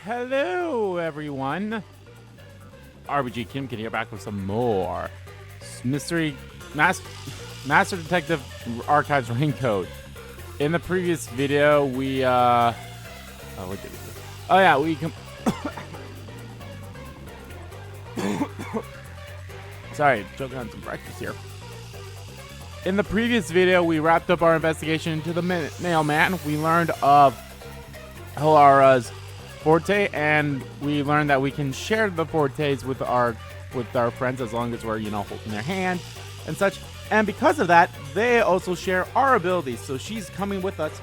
Hello, everyone. RBG Kimkin here, back with some more Mystery Master Detective Archives Raincoat. In the previous video, we what did we do? Oh yeah, sorry, choking on some breakfast here. In the previous video, we wrapped up our investigation into the mailman. We learned of Hilara's forte, and we learned that we can share the fortes with our friends as long as we're, holding their hand and such. And because of that, they also share our abilities. So she's coming with us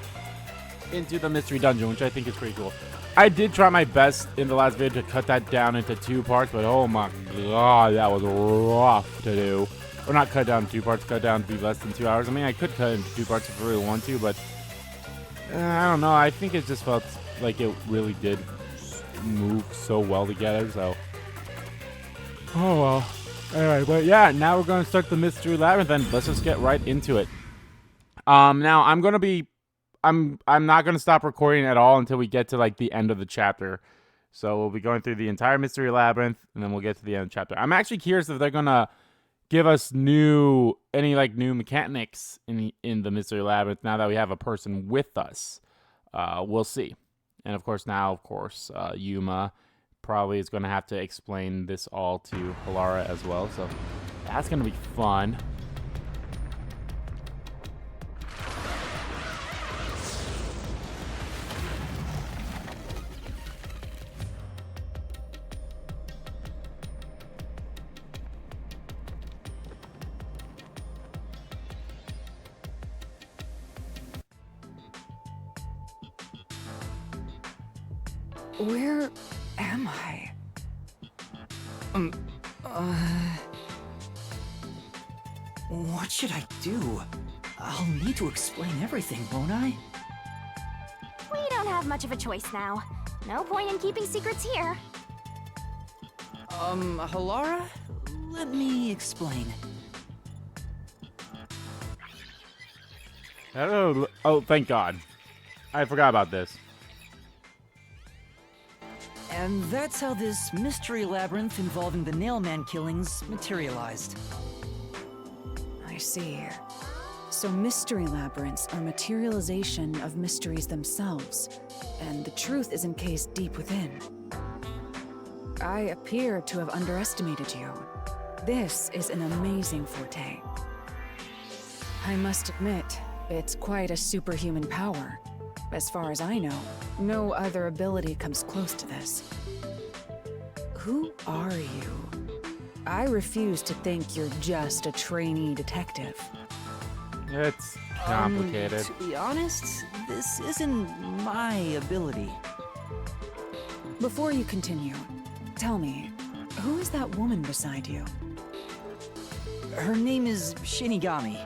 into the mystery dungeon, which I think is pretty cool. I did try my best in the last video to cut that down into 2 parts, but oh my god, that was rough to do. Or not cut down 2 parts, cut down to be less than 2 hours. I mean, I could cut it into 2 parts if I really want to, but I don't know. I think it just felt like it really did move so well together, so oh well. Anyway, but yeah, now we're going to start the mystery labyrinth, and let's just get right into it. Now I'm not going to stop recording at all until we get to like the end of the chapter. So we'll be going through the entire mystery labyrinth, and then we'll get to the end of the chapter. I'm actually curious if they're going to give us new mechanics in the mystery labyrinth now that we have a person with us. We'll see. And of course, Yuma probably is going to have to explain this all to Hilara as well. So that's going to be fun. Where am I? What should I do? I'll need to explain everything, won't I? We don't have much of a choice now. No point in keeping secrets here. Hilara? Let me explain. Hello. Oh, thank God. I forgot about this. And that's how this mystery labyrinth involving the Nailman killings materialized. I see. So mystery labyrinths are materialization of mysteries themselves, and the truth is encased deep within. I appear to have underestimated you. This is an amazing forte. I must admit, it's quite a superhuman power. As far as I know, no other ability comes close to this. Who are you? I refuse to think you're just a trainee detective. It's complicated. To be honest, this isn't my ability. Before you continue, tell me, who is that woman beside you? Her name is Shinigami.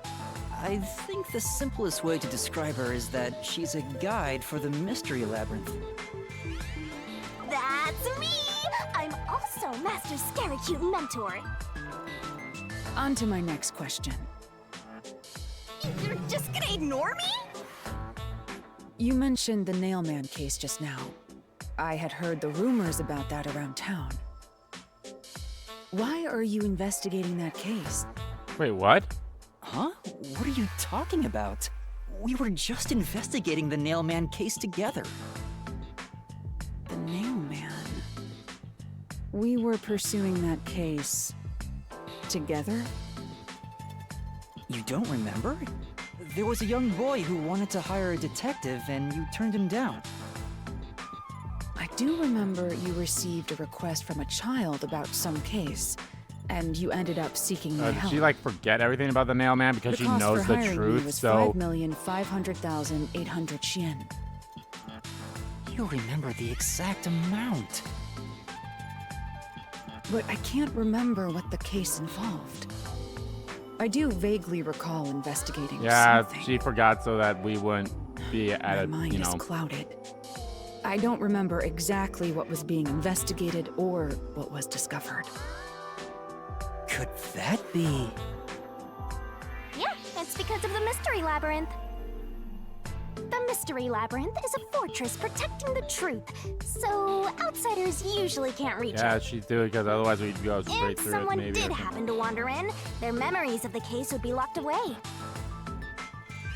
I think the simplest way to describe her is that she's a guide for the mystery labyrinth. That's me! I'm also Master Scary Cute Mentor. On to my next question. You're just gonna ignore me? You mentioned the Nailman case just now. I had heard the rumors about that around town. Why are you investigating that case? Wait, what? Huh? What are you talking about? We were just investigating the Nailman case together. The Nailman. We were pursuing that case together? You don't remember? There was a young boy who wanted to hire a detective and you turned him down. I do remember you received a request from a child about some case, and you ended up seeking my Did help. she forget everything about the Nailman because she knows the truth? Was So 5,500,800 yen. You remember the exact amount. But I can't remember what the case involved. I do vaguely recall investigating something. she forgot so that we wouldn't be at My a mind is clouded. I don't remember exactly what was being investigated or what was discovered. Could that be? Yeah, it's because of the mystery labyrinth. The Mystery Labyrinth is a fortress protecting the truth, so outsiders usually can't reach Yeah, it. she'd do it because otherwise we'd go straight If through it. someone Maybe. did happen to wander in, their memories of the case would be locked away.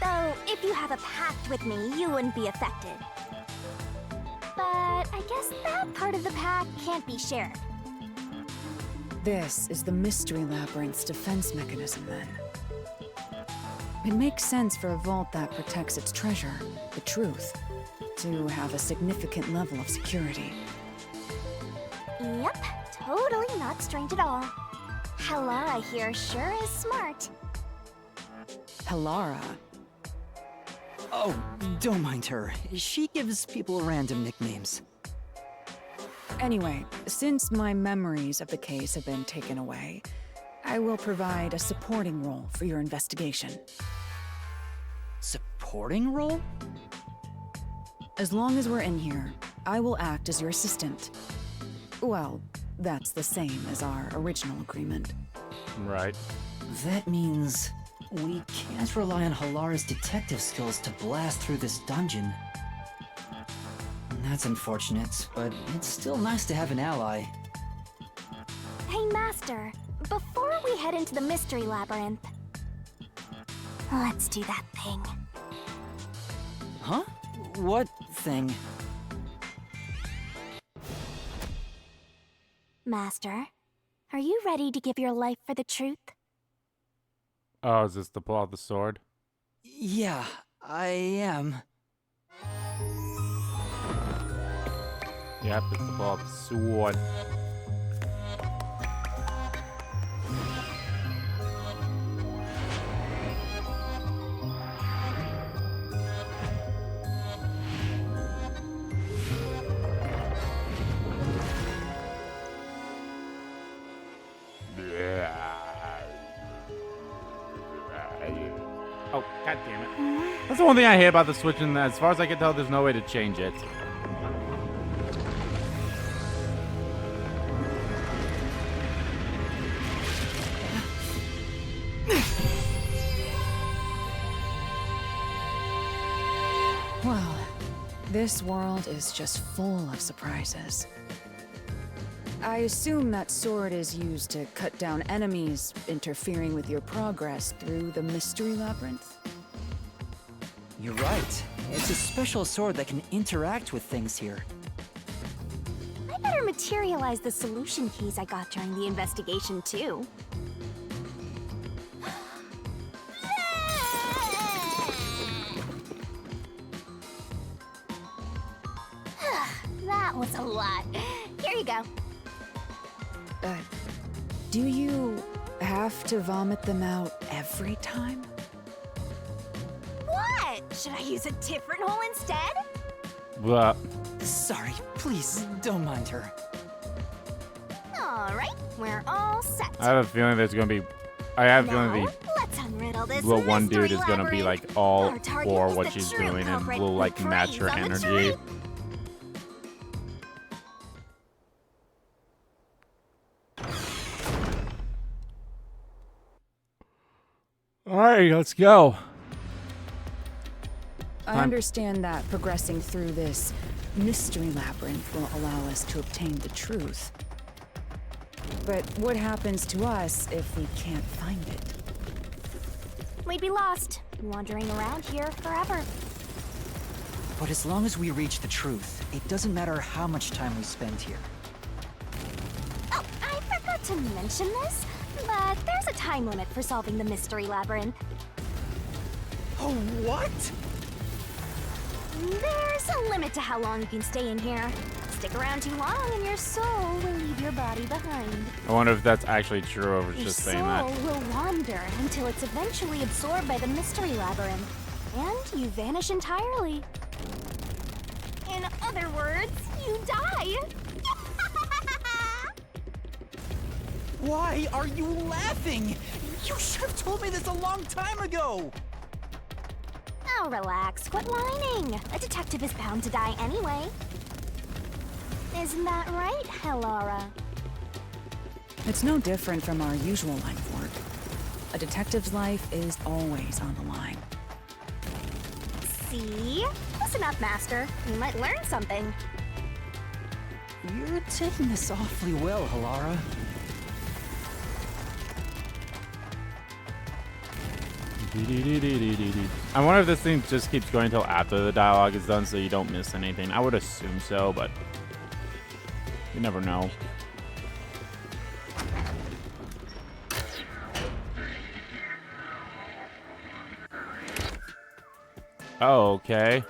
Though, if you have a pact with me, you wouldn't be affected. But I guess that part of the pact can't be shared. This is the Mystery Labyrinth's defense mechanism, then. It makes sense for a vault that protects its treasure, the truth, to have a significant level of security. Yep, totally not strange at all. Halara here sure is smart. Halara. Oh, don't mind her. She gives people random nicknames. Anyway, since my memories of the case have been taken away, I will provide a supporting role for your investigation. Supporting role? As long as we're in here, I will act as your assistant. Well, that's the same as our original agreement. Right. That means we can't rely on Halara's detective skills to blast through this dungeon. That's unfortunate, but it's still nice to have an ally. Hey, Master, before we head into the Mystery Labyrinth, let's do that thing. Huh? What thing? Master, are you ready to give your life for the truth? Oh, is this the pull out the sword? Yeah, I am. Yep, it's the pull out the sword. Oh, god damn it. That's the one thing I hate about the Switch, and as far as I can tell, there's no way to change it. Well, this world is just full of surprises. I assume that sword is used to cut down enemies interfering with your progress through the Mystery Labyrinth. You're right. It's a special sword that can interact with things here. I better materialize the solution keys I got during the investigation, too. That was a lot. Here you go. Do you have to vomit them out every time? What? Should I use a different hole instead? But Sorry, please, don't mind her. All right, we're all set. I have a feeling there's gonna be. I have a Now, feeling let's unriddle this the one dude mystery is gonna be labyrinth. like all Our target for is what the she's true doing and culprit will who like match preys her on the energy. truth. Alright, let's go. I understand that progressing through this Mystery Labyrinth will allow us to obtain the truth. But what happens to us if we can't find it? We'd be lost, wandering around here forever. But as long as we reach the truth, it doesn't matter how much time we spend here. Oh, I forgot to mention this, but there's a time limit for solving the Mystery Labyrinth. Oh, what? There's a limit to how long you can stay in here. Stick around too long and your soul will leave your body behind. I wonder if that's actually true or if it's Your just soul saying that. will wander until it's eventually absorbed by the Mystery Labyrinth, and you vanish entirely. In other words, you die. Why are you laughing? You should have told me this a long time ago! Oh, relax. Quit whining. A detective is bound to die anyway. Isn't that right, Halara? It's no different from our usual life work. A detective's life is always on the line. See? Listen up, Master. You might learn something. You're taking this awfully well, Halara. I wonder if this thing just keeps going until after the dialogue is done so you don't miss anything. I would assume so, but you never know. Oh, okay.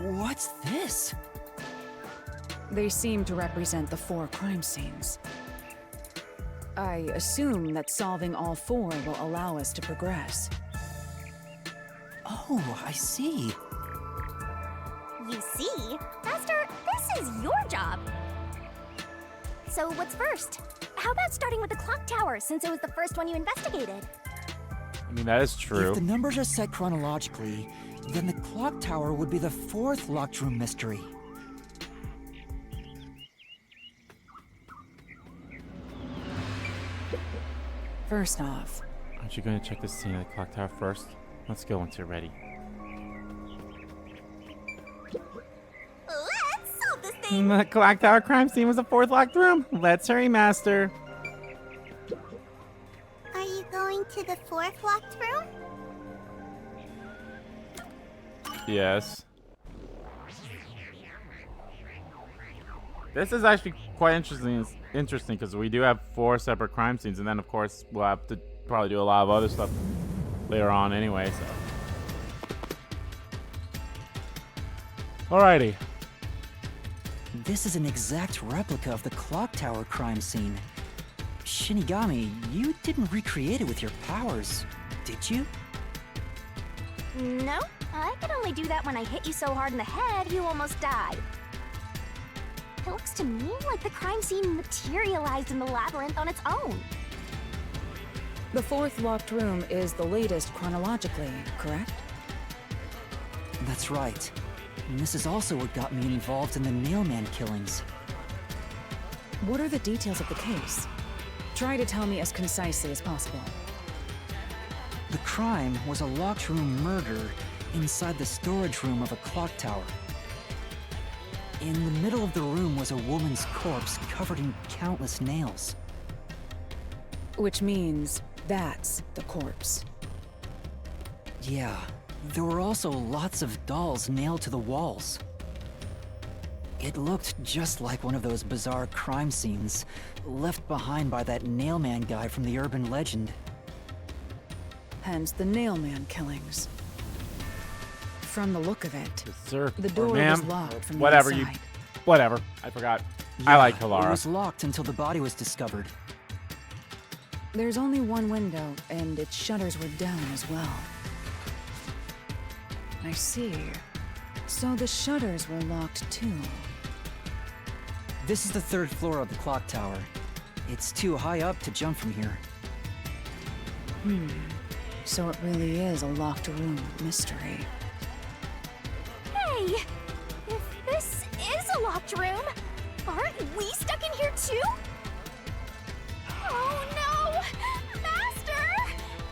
What's this? They seem to represent the 4 crime scenes. I assume that solving all 4 will allow us to progress. Oh, I see. You see? Master, this is your job. So what's first? How about starting with the clock tower, since it was the first one you investigated? I mean, that is true. If the numbers are set chronologically, then the clock tower would be the 4th locked room mystery. First off, Aren't you going to check the scene of the clock tower first? Let's go once you're ready. Let's solve this thing! The clock tower crime scene was the 4th locked room. Let's hurry, Master. Are you going to the 4th locked room? Yes. This is actually quite interesting because we do have 4 separate crime scenes, and then of course we'll have to probably do a lot of other stuff later on anyway. So, alrighty. This is an exact replica of the clock tower crime scene. Shinigami, you didn't recreate it with your powers, did you? No, I could only do that when I hit you so hard in the head you almost died. It looks to me like the crime scene materialized in the labyrinth on its own. the 4th locked room is the latest chronologically, correct? That's right. And this is also what got me involved in the Nailman killings. What are the details of the case? Try to tell me as concisely as possible. The crime was a locked room murder inside the storage room of a clock tower. In the middle of the room was a woman's corpse covered in countless nails. Which means that's the corpse. Yeah, there were also lots of dolls nailed to the walls. It looked just like one of those bizarre crime scenes left behind by that Nailman guy from the urban legend. Hence the Nailman killings. From the look of it, Sir, the door ma'am, was locked from whatever the inside. whatever. I forgot. Yeah, I like It Halara. was locked until the body was discovered. There's only one window, and its shutters were down as well. I see. So the shutters were locked too. This is the 3rd floor of the clock tower. It's too high up to jump from here. So it really is a locked room mystery. Hey! If this is a locked room, aren't we stuck in here too? Oh no! Master!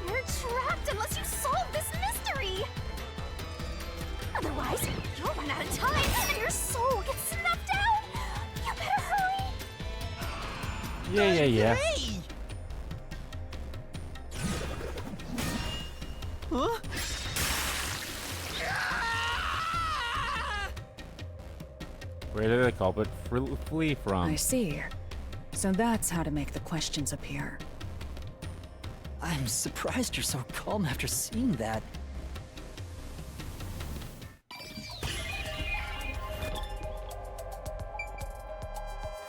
You're trapped unless you solve this mystery! Otherwise, you'll run out of time and your soul gets snuffed out! You better hurry! Yeah. Hey! Huh? Where did the culprit flee from? I see. So that's how to make the questions appear. I'm surprised you're so calm after seeing that.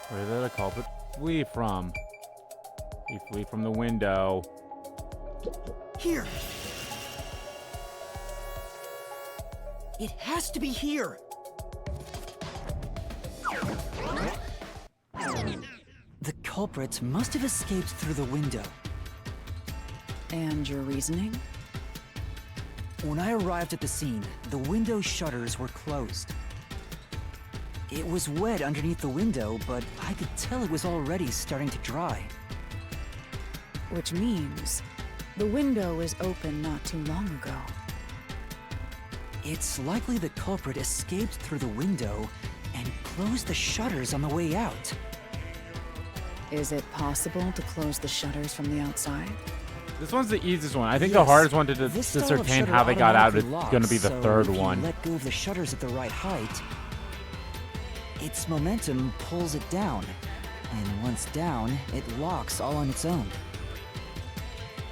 Where did the culprit flee from? He flee from the window. Here! It has to be here! The culprit must have escaped through the window. And your reasoning? When I arrived at the scene, the window shutters were closed. It was wet underneath the window, but I could tell it was already starting to dry. Which means the window was open not too long ago. It's likely the culprit escaped through the window and closed the shutters on the way out. Is it possible to close the shutters from the outside? This one's the easiest one. I think the Yes, hardest one to this style of ascertain shutter how they got out is automatically going to be locks, the so third if you one. let go of the shutters at the right height, its momentum pulls it down, and once down, it locks all on its own.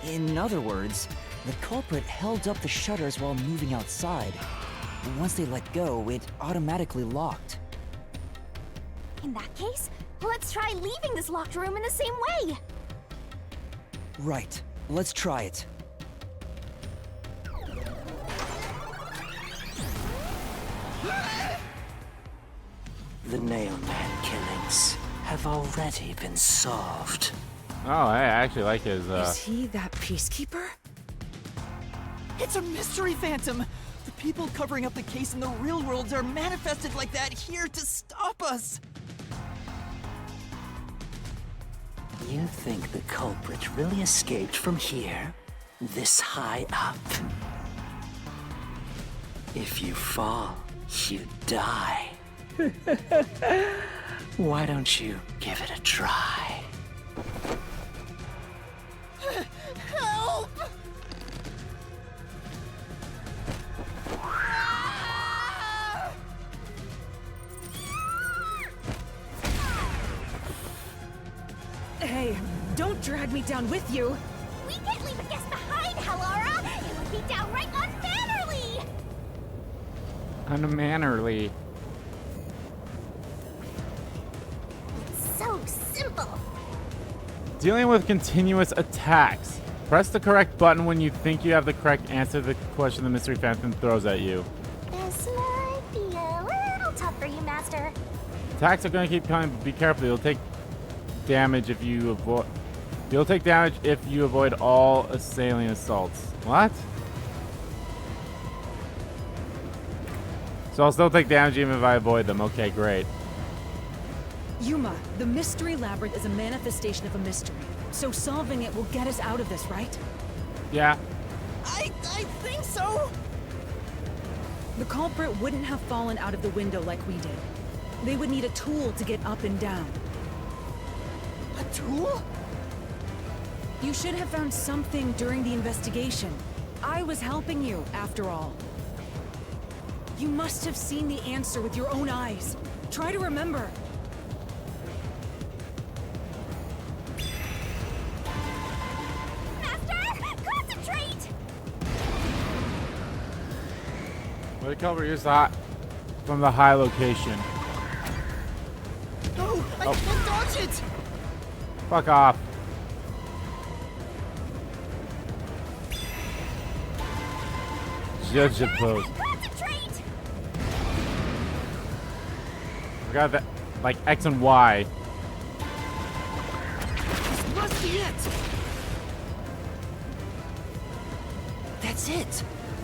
In other words, the culprit held up the shutters while moving outside. Once they let go, it automatically locked. In that case, let's try leaving this locked room in the same way. Right, let's try it. The Nailman killings have already been solved. Oh, I actually like his. Is he that peacekeeper? It's a mystery phantom! The people covering up the case in the real world are manifested like that here to stop us! You think the culprit really escaped from here? This high up? If you fall, you die. Why don't you give it a try? Help! Hey, don't drag me down with you! We can't leave a guest behind, Halara! It would be downright unmannerly! unmannerly. It's so simple. Dealing with continuous attacks. Press the correct button when you think you have the correct answer to the question the mystery phantom throws at you. This might be a little tough for you, Master. Attacks are going to keep coming, but be careful. You'll take damage if you avoid. You'll take damage if you avoid all assailant assaults. What? So I'll still take damage even if I avoid them. Okay, great. Yuma, the mystery labyrinth is a manifestation of a mystery. So solving it will get us out of this, right? Yeah. I think so! The culprit wouldn't have fallen out of the window like we did. They would need a tool to get up and down. A tool? You should have found something during the investigation. I was helping you, after all. You must have seen the answer with your own eyes. Try to remember. Master, concentrate! Where the culprit use that from the high location. No, I can't dodge it! Fuck off. Judge the pose. Concentrate! Forgot that, like X and Y. This must be it! That's it!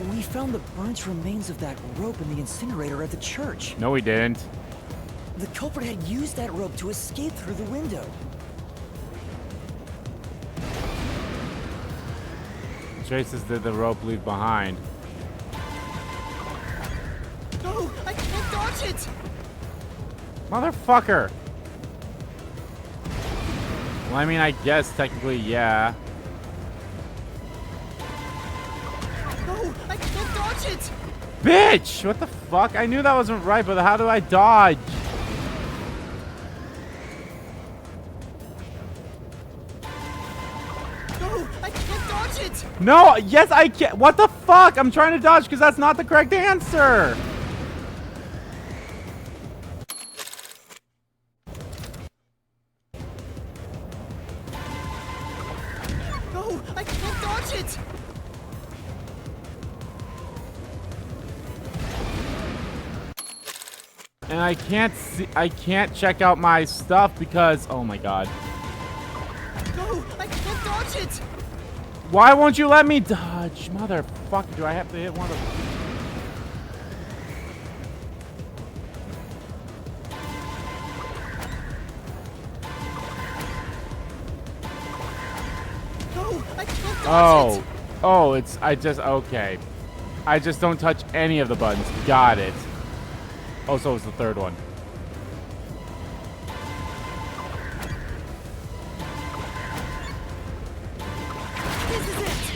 We found the burnt remains of that rope in the incinerator at the church. No, we didn't. The culprit had used that rope to escape through the window. Traces did the rope leave behind. No, I can't dodge it! Motherfucker! Well, I mean, I guess technically, yeah. No, I can't dodge it! Bitch! What the fuck? I knew that wasn't right, but how do I dodge? No, I can't dodge it! No! Yes, I can! What the fuck? I'm trying to dodge because that's not the correct answer! No, I can't dodge it! And I can't see, I can't check out my stuff because, oh my god. No, I can't dodge it! Why won't you let me dodge? Motherfucker, do I have to hit one of them? No, I can't dodge it! Oh, it's, I just, okay. I just don't touch any of the buttons. Got it. Oh, so it's the third one. This is it!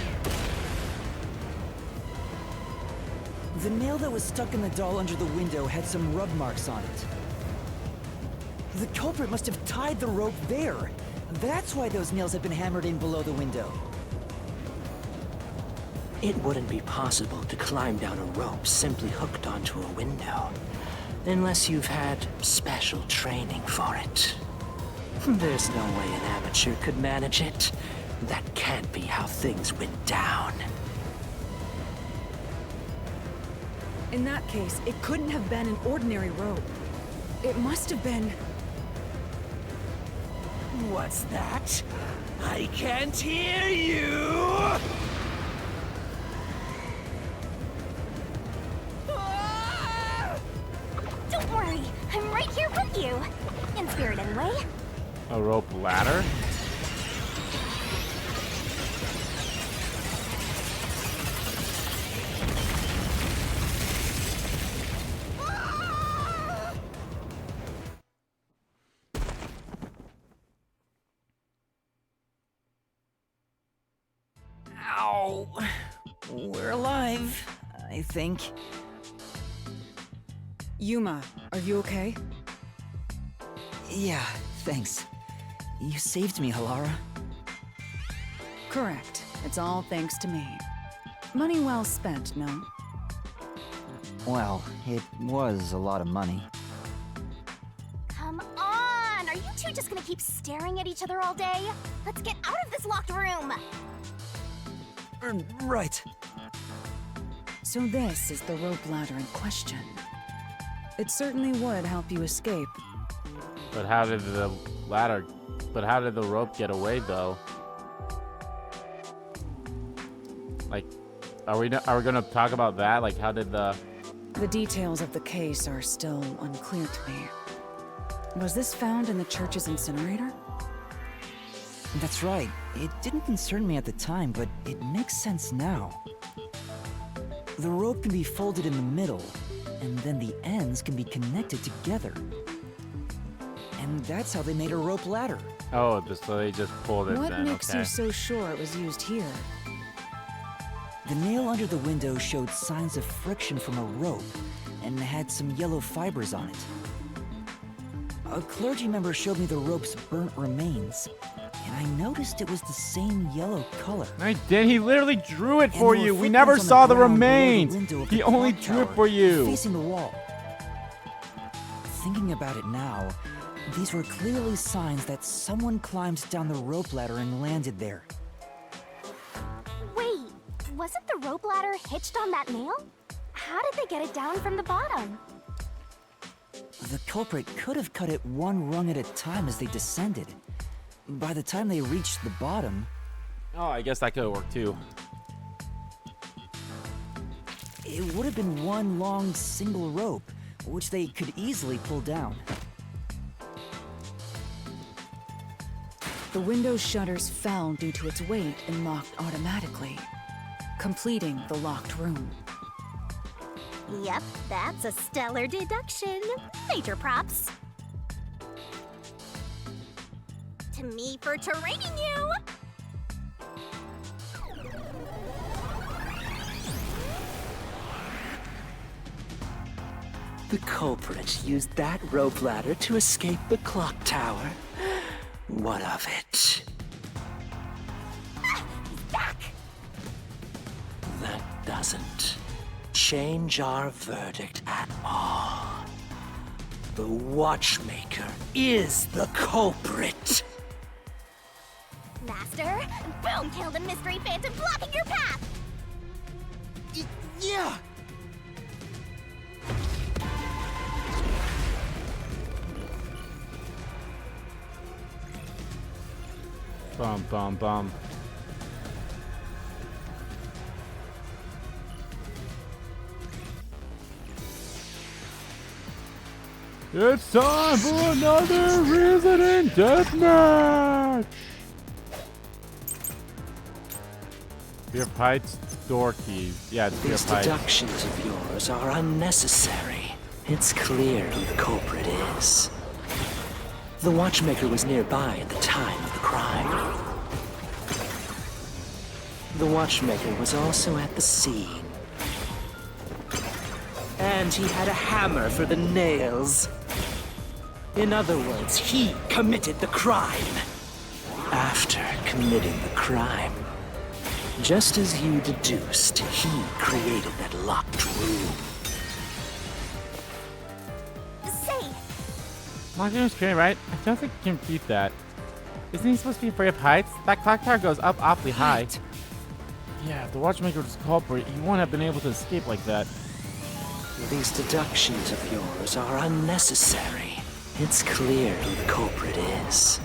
The nail that was stuck in the doll under the window had some rub marks on it. The culprit must have tied the rope there. That's why those nails have been hammered in below the window. It wouldn't be possible to climb down a rope simply hooked onto a window, unless you've had special training for it. There's no way an amateur could manage it. That can't be how things went down. In that case, it couldn't have been an ordinary rope. It must have been... What's that? I can't hear you! Don't worry, I'm right here with you. In spirit, anyway. A rope ladder? Ow. We're alive, I think. Yuma, are you okay? Yeah, thanks. You saved me, Halara. Correct. It's all thanks to me. Money well spent, no? Well, it was a lot of money. Come on! Are you two just gonna keep staring at each other all day? Let's get out of this locked room! Right. So this is the rope ladder in question. It certainly would help you escape. But how did the rope get away though? Like, are we gonna talk about that? Like, how did the... The details of the case are still unclear to me. Was this found in the church's incinerator? That's right. It didn't concern me at the time, but it makes sense now. The rope can be folded in the middle, and then the ends can be connected together. And that's how they made a rope ladder. Oh, so they just pulled it What then, makes okay. you so sure it was used here? The nail under the window showed signs of friction from a rope, and had some yellow fibers on it. A clergy member showed me the rope's burnt remains, and I noticed it was the same yellow color. I did. He literally drew it And for there you. were We never footprints on saw the ground below remains. window of He the only clock drew it tower, for you. facing the wall. Thinking about it now, these were clearly signs that someone climbed down the rope ladder and landed there. Wait, wasn't the rope ladder hitched on that nail? How did they get it down from the bottom? The culprit could have cut it one rung at a time as they descended. By the time they reached the bottom, Oh, I guess that could work too. it would have been one long single rope, which they could easily pull down. The window's shutters fell due to its weight and locked automatically, completing the locked room. Yep, that's a stellar deduction. Major props. To me for training you! The culprit used that rope ladder to escape the clock tower. What of it? Back! That doesn't change our verdict at all. The watchmaker is the culprit. Master, boom kill the mystery phantom blocking your path! Yeah! Bum, bum, bum. It's time for another Resident Deathmatch! You have pipes? door keys. Yeah, it's These fear of heights. deductions of yours are unnecessary. It's clear who the culprit is. The watchmaker was nearby at the time of the crime. The watchmaker was also at the scene. And he had a hammer for the nails. In other words, he committed the crime. After committing the crime, just as you deduced, he created that locked room. Say, Locking room's great, right? I don't think you can beat that. Isn't he supposed to be afraid of heights? That clock tower goes up awfully high. Right. Yeah, if the watchmaker was the culprit, he wouldn't have been able to escape like that. These deductions of yours are unnecessary. It's clear who the culprit is.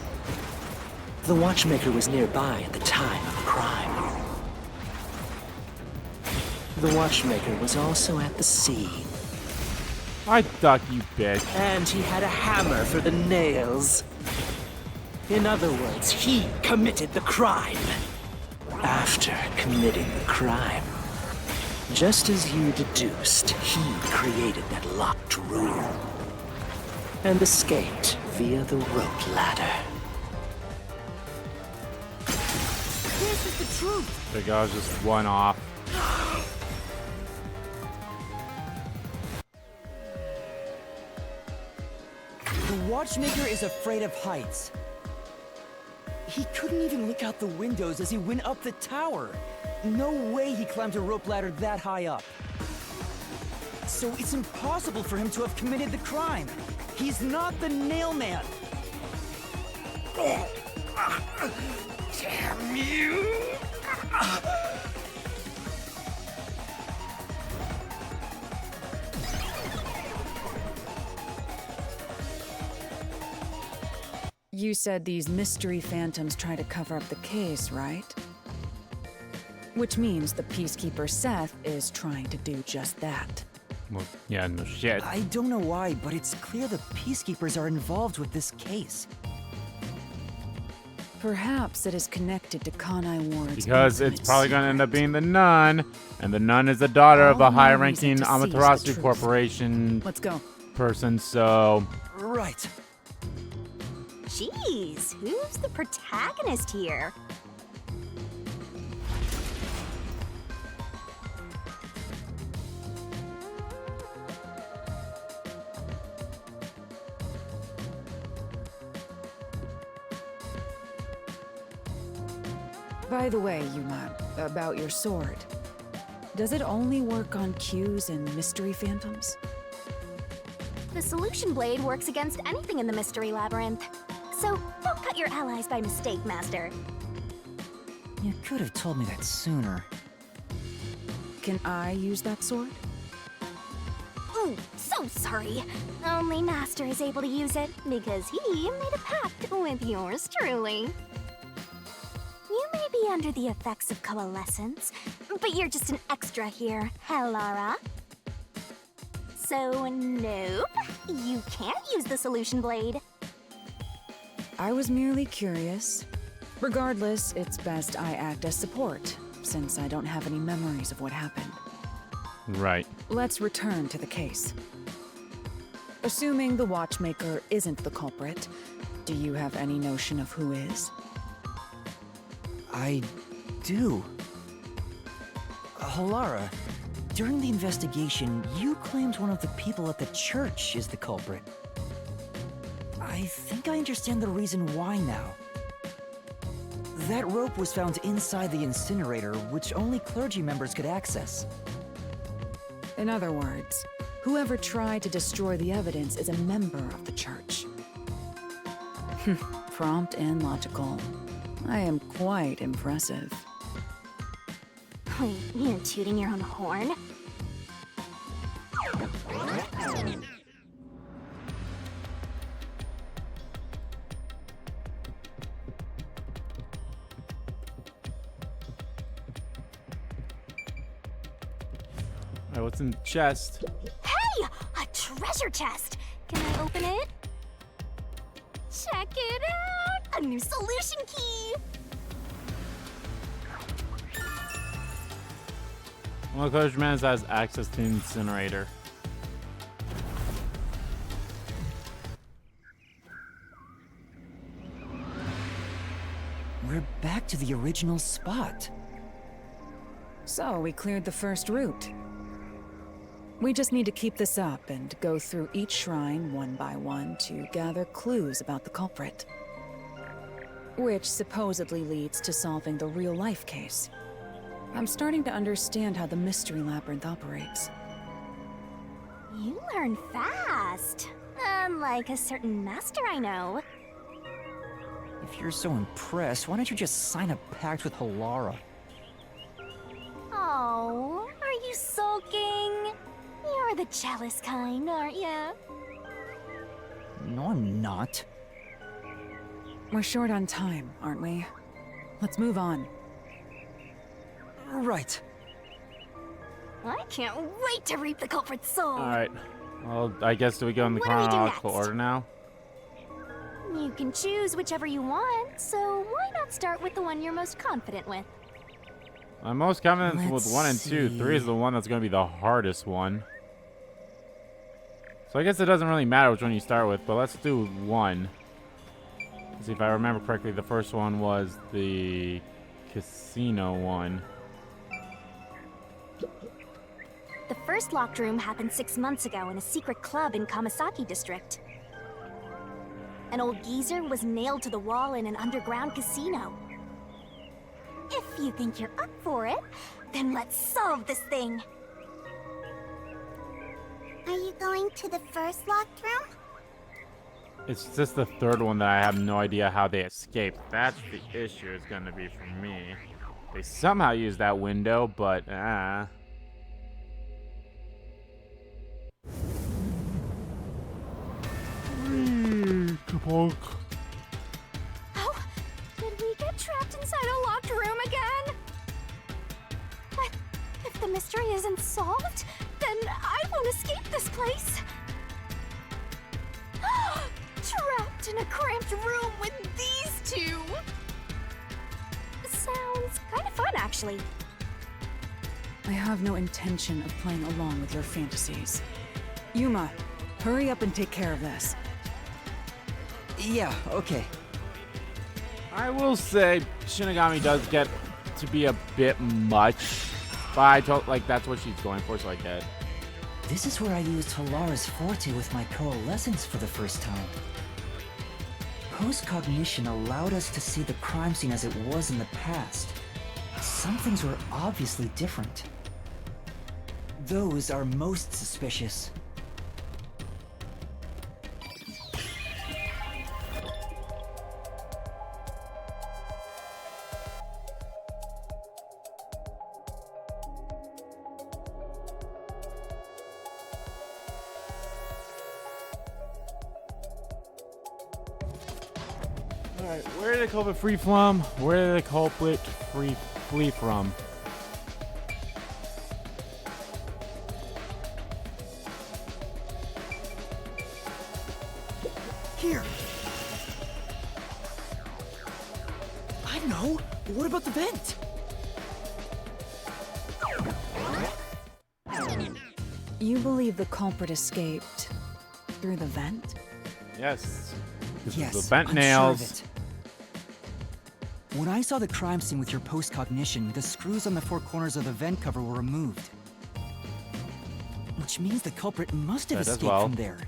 The watchmaker was nearby at the time of the crime. The watchmaker was also at the scene. I duck, you bitch. And he had a hammer for the nails. In other words, he committed the crime. After committing the crime, just as you deduced, he created that locked room and escaped via the rope ladder. this is the truth. The guy was just one off. The watchmaker is afraid of heights. He couldn't even look out the windows as he went up the tower. No way he climbed a rope ladder that high up. So it's impossible for him to have committed the crime. He's not the nail man. Damn you! You said these mystery phantoms try to cover up the case, right? Which means the Peacekeeper Seth is trying to do just that. Well, yeah, no shit. I don't know why, but it's clear the Peacekeepers are involved with this case. Perhaps it is connected to Kanai Ward's Because it's infamous probably going to end up secret. being the nun, and the nun is the daughter of All a the more high-ranking reason to seize the Amaterasu truth. Corporation Let's go. person, so... Right. Jeez, who's the protagonist here? By the way, Yuma, about your sword. Does it only work on cues and mystery phantoms? The solution blade works against anything in the mystery labyrinth. So don't cut your allies by mistake, Master. You could have told me that sooner. Can I use that sword? Ooh, so sorry. Only Master is able to use it because he made a pact with yours truly. You may be under the effects of coalescence, but you're just an extra here, Hellara. So, nope, you can't use the solution blade. I was merely curious. Regardless, it's best I act as support, since I don't have any memories of what happened. Right. Let's return to the case. Assuming the watchmaker isn't the culprit, do you have any notion of who is? I do. Halara, during the investigation, you claimed one of the people at the church is the culprit. I think I understand the reason why now. That rope was found inside the incinerator, which only clergy members could access. In other words, whoever tried to destroy the evidence is a member of the church. Prompt and logical. I am quite impressive. Wait, you're tooting your own horn? Alright, what's in the chest? Hey! A treasure chest! Can I open it? Check it out! A new solution key! Well, Clergyman has access to Incinerator. We're back to the original spot. So, we cleared the first route. We just need to keep this up and go through each shrine one by one to gather clues about the culprit. Which supposedly leads to solving the real-life case. I'm starting to understand how the Mystery Labyrinth operates. You learn fast. Unlike a certain master I know. If you're so impressed, why don't you just sign a pact with Halara? Oh, are you sulking? You're the jealous kind, aren't you? No, I'm not. We're short on time, aren't we? Let's move on. Right. I can't wait to reap the culprit's soul. Alright. Well, I guess do we go in the What do we do chronological next? order now? You can choose whichever you want, so why not start with the one you're most confident with? I'm most confident with Let's 1 and 2. 3 is see. the one that's going to be the hardest one. So I guess it doesn't really matter which one you start with, but let's do 1. Let's see if I remember correctly, the first one was the casino one. The first locked room happened 6 months ago in a secret club in Kamasaki district. An old geezer was nailed to the wall in an underground casino. If you think you're up for it, then let's solve this thing. Are you going to the first locked room? It's just the third one that I have no idea how they escaped. That's the issue is going to be for me. They somehow used that window, but Oh, did we get trapped inside a locked room again? But if the mystery isn't solved, then I won't escape this place. Trapped in a cramped room with these two. Sounds kind of fun, actually. I have no intention of playing along with your fantasies. Yuma, hurry up and take care of this. Yeah, okay. I will say Shinigami does get to be a bit much. But I told, like, that's what she's going for, so I get it. This is where I used Halara's forte with my coalescence for the first time. Post-cognition allowed us to see the crime scene as it was in the past. Some things were obviously different. Those are most suspicious. Alright, where did the culprit flee from? Where did the culprit flee from? Here. I know. What about the vent? You believe the culprit escaped through the vent? Yes. This Yes, is the bent I'm nails. sure of it. When I saw the crime scene with your post-cognition, the screws on the 4 corners of the vent cover were removed. Which means the culprit must have That as escaped well. from there.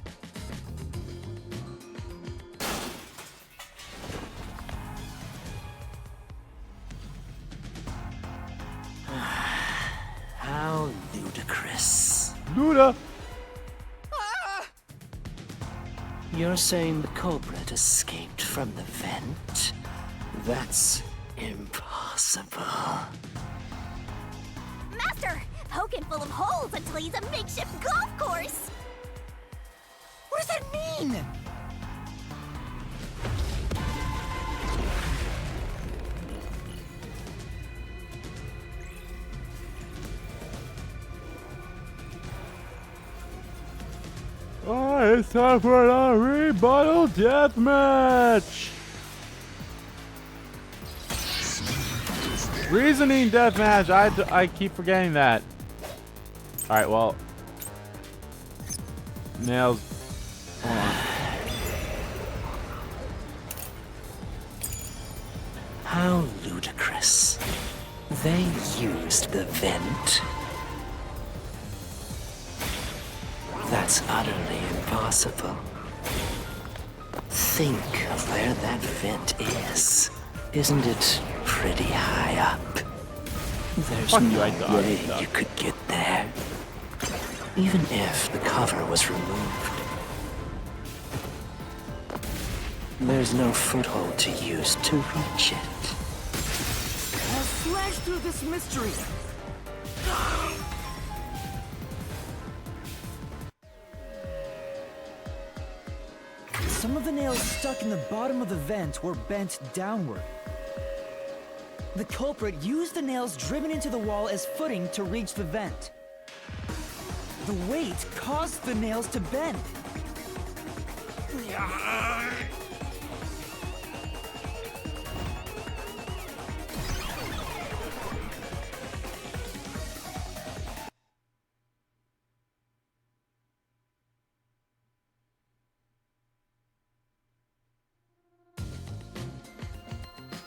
How ludicrous. Luda! You're saying the culprit escaped from the vent? That's impossible. Master, poking full of holes until he's a makeshift golf course. What does that mean? Oh, it's time for a rebuttal deathmatch! Reasoning deathmatch. I keep forgetting that. Alright, well. Nails. Hold on. How ludicrous. They used the vent. That's utterly impossible. Think of where that vent is. Isn't it pretty high up? There's Fuck you, no I dodged way stuff. you could get there. Even if the cover was removed. There's no foothold to use to reach it. I'll slash through this mystery. Some of the nails stuck in the bottom of the vent were bent downward. The culprit used the nails driven into the wall as footing to reach the vent. The weight caused the nails to bend.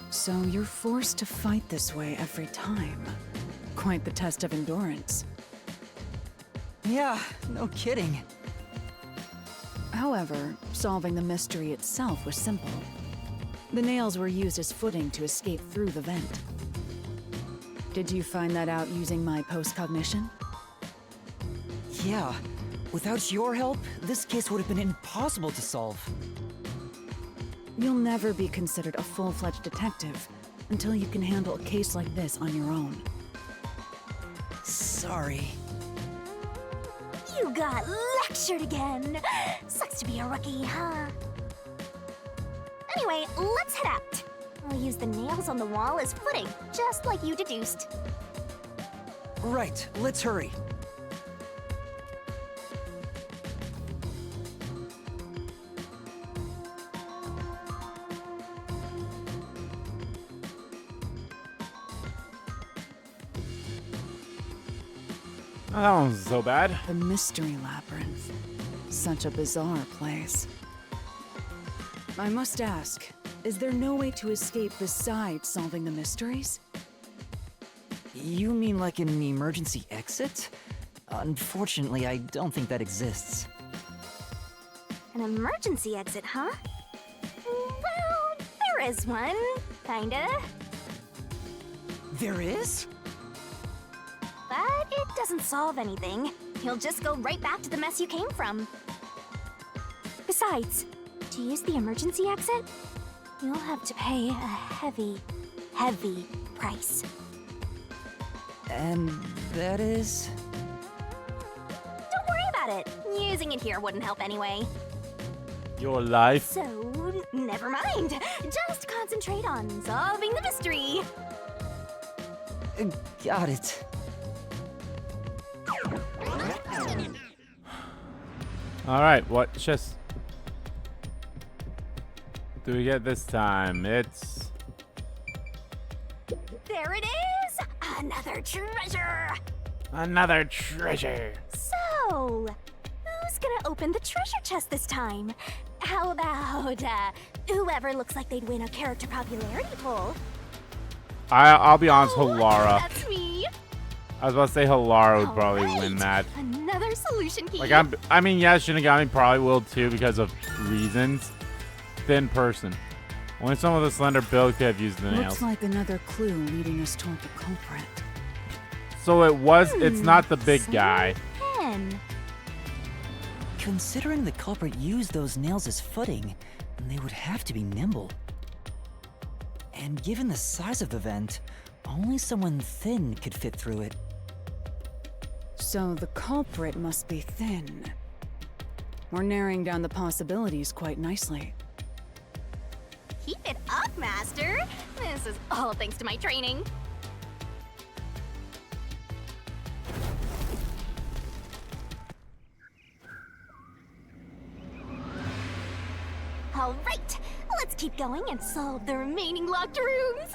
So you're forced to fight this way every time. Quite the test of endurance. Yeah, no kidding. However, solving the mystery itself was simple. The nails were used as footing to escape through the vent. Did you find that out using my post-cognition? Yeah, without your help, this case would have been impossible to solve. You'll never be considered a full-fledged detective until you can handle a case like this on your own. Sorry. You got lectured again. Sucks to be a rookie, huh? Anyway, let's head out. I'll use the nails on the wall as footing, just like you deduced. Right, let's hurry. Oh, that one was so bad. The Mystery Labyrinth. Such a bizarre place. I must ask, is there no way to escape besides solving the mysteries? You mean like an emergency exit? Unfortunately, I don't think that exists. An emergency exit, huh? Well, there is one, kinda. There is? But it doesn't solve anything. You'll just go right back to the mess you came from. Besides, to use the emergency exit, you'll have to pay a heavy, heavy price. And that is? Don't worry about it. Using it here wouldn't help anyway. Your life. So, never mind. Just concentrate on solving the mystery. Got it. Alright, what just do we get this time? It's There it is! Another treasure! another treasure. So, who's gonna open the treasure chest this time? How about, whoever looks like they'd win a character popularity poll? I'll be honest, Oh, Hilara. That's me! I was about to say Hilara would probably Alright, win that. Another solution key. Like I mean, yeah, Shinigami probably will too because of reasons. Thin person. Only someone with a slender build could have used the nails. Looks like another clue leading us toward the culprit. So it's not the big guy. Pen. Considering the culprit used those nails as footing, they would have to be nimble. And given the size of the vent, only someone thin could fit through it. So the culprit must be thin. We're narrowing down the possibilities quite nicely. Keep it up, Master. This is all thanks to my training. All right, let's keep going and solve the remaining locked rooms.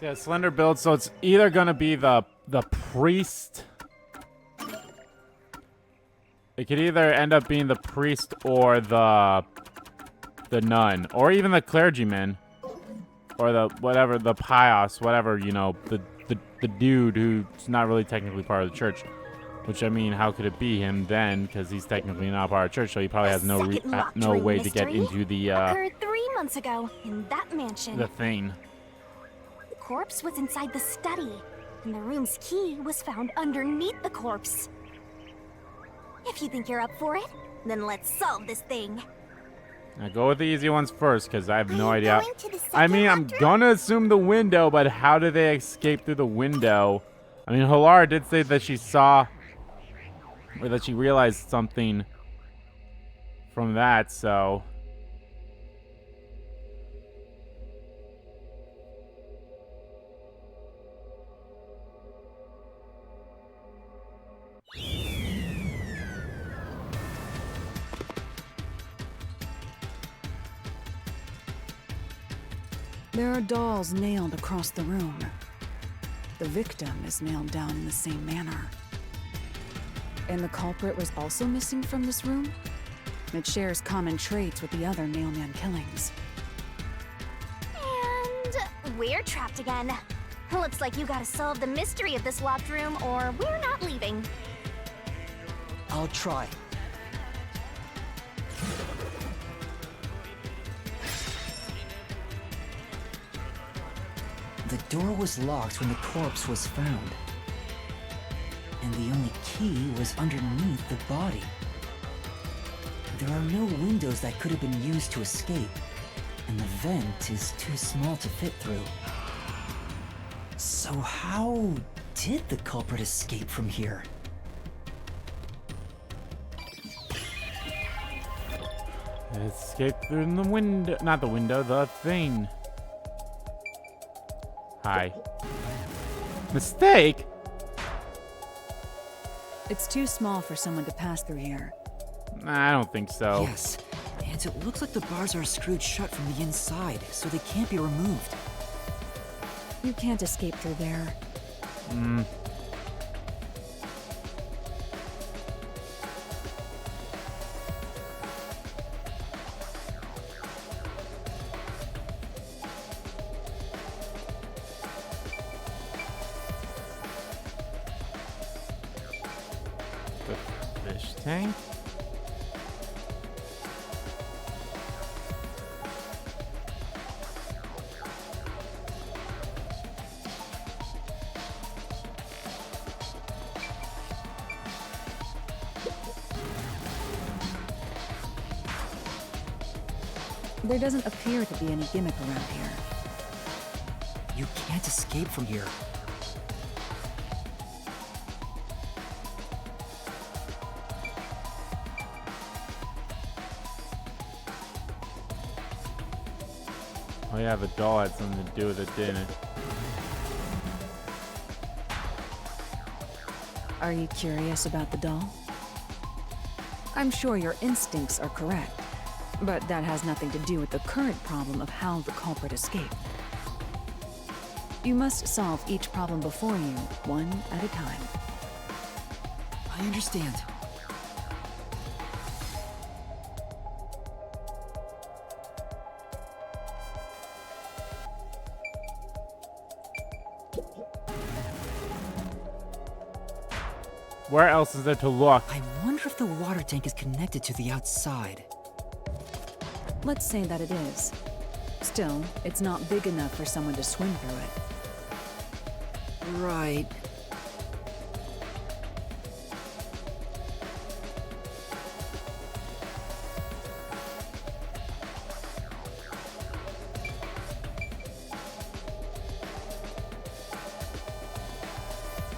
Yeah, slender build, so it's either gonna be the priest. It could either end up being the priest or the nun, or even the clergyman, or the whatever, the pious, whatever, you know, the dude who's not really technically part of the church. Which, I mean, how could it be him then? Because he's technically not part of the church, so he probably has no way to get into the occurred 3 months ago in that mansion. the thing. The corpse was inside the study, and the room's key was found underneath the corpse. If you think you're up for it, then let's solve this thing. Now go with the easy ones first, because I have no Are you idea. going to the I mean, I'm second room? gonna assume the window, but how did they escape through the window? I mean, Halara did say that she saw, or that she realized something from that, so... There are dolls nailed across the room. The victim is nailed down in the same manner. And the culprit was also missing from this room? It shares common traits with the other nailman killings. And we're trapped again. Looks like you gotta solve the mystery of this locked room, or we're not leaving. I'll try. The door was locked when the corpse was found. And the only key was underneath the body. There are no windows that could have been used to escape, and the vent is too small to fit through. So how did the culprit escape from here? Escape through the window. Not the window, the thing. Hi. Mistake? It's too small for someone to pass through here. Nah, I don't think so. Yes, and it looks like the bars are screwed shut from the inside, so they can't be removed. You can't escape through there. The fish tank? There doesn't appear to be any gimmick around here. You can't escape from here. Oh yeah, the doll had something to do with it, didn't it? Are you curious about the doll? I'm sure your instincts are correct, but that has nothing to do with the current problem of how the culprit escaped. You must solve each problem before you, one at a time. I understand. Where else is there to look? I wonder if the water tank is connected to the outside. Let's say that it is. Still, it's not big enough for someone to swim through it. Right.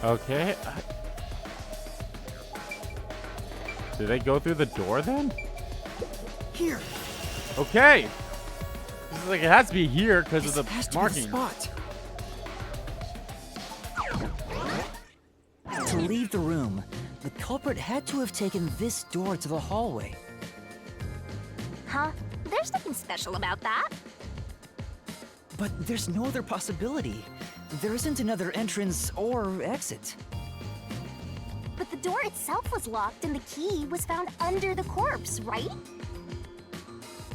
Okay. Did they go through the door then? Here. Okay. This is like, it has to be here because This of has the to be the marking. spot. To leave the room, the culprit had to have taken this door to the hallway. Huh? There's nothing special about that. But there's no other possibility. There isn't another entrance or exit. But the door itself was locked and the key was found under the corpse, right?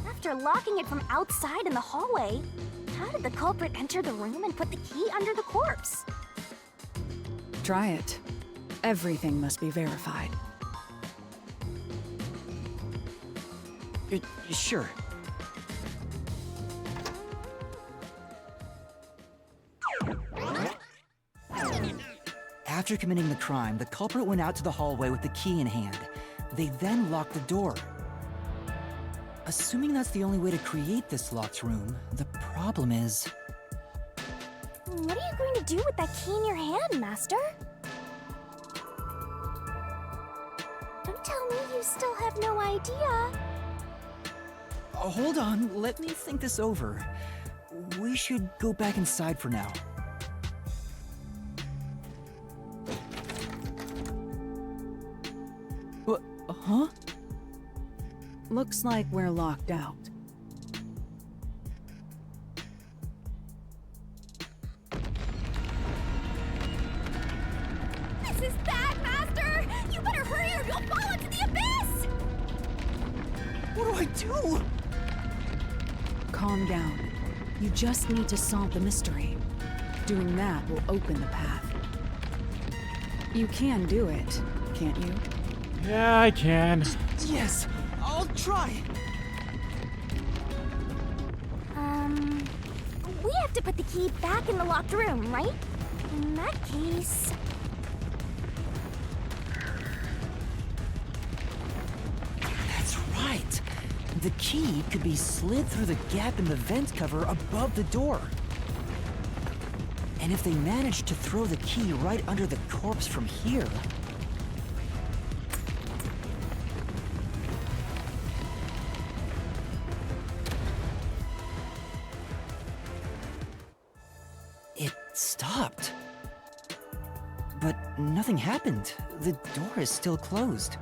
After locking it from outside in the hallway, how did the culprit enter the room and put the key under the corpse? Try it. Everything must be verified. Sure. After committing the crime, the culprit went out to the hallway with the key in hand. They then locked the door. Assuming that's the only way to create this locked room, the problem is... What are you going to do with that key in your hand, Master? Don't tell me you still have no idea. Hold on, let me think this over. We should go back inside for now. Huh? Looks like we're locked out. This is bad, Master! You better hurry or you'll fall into the abyss! What do I do? Calm down. You just need to solve the mystery. Doing that will open the path. You can do it, can't you? Yeah, I can. Yes, I'll try. We have to put the key back in the locked room, right? In that case... That's right. The key could be slid through the gap in the vent cover above the door. And if they managed to throw the key right under the corpse from here... It stopped. But nothing happened. The door is still closed.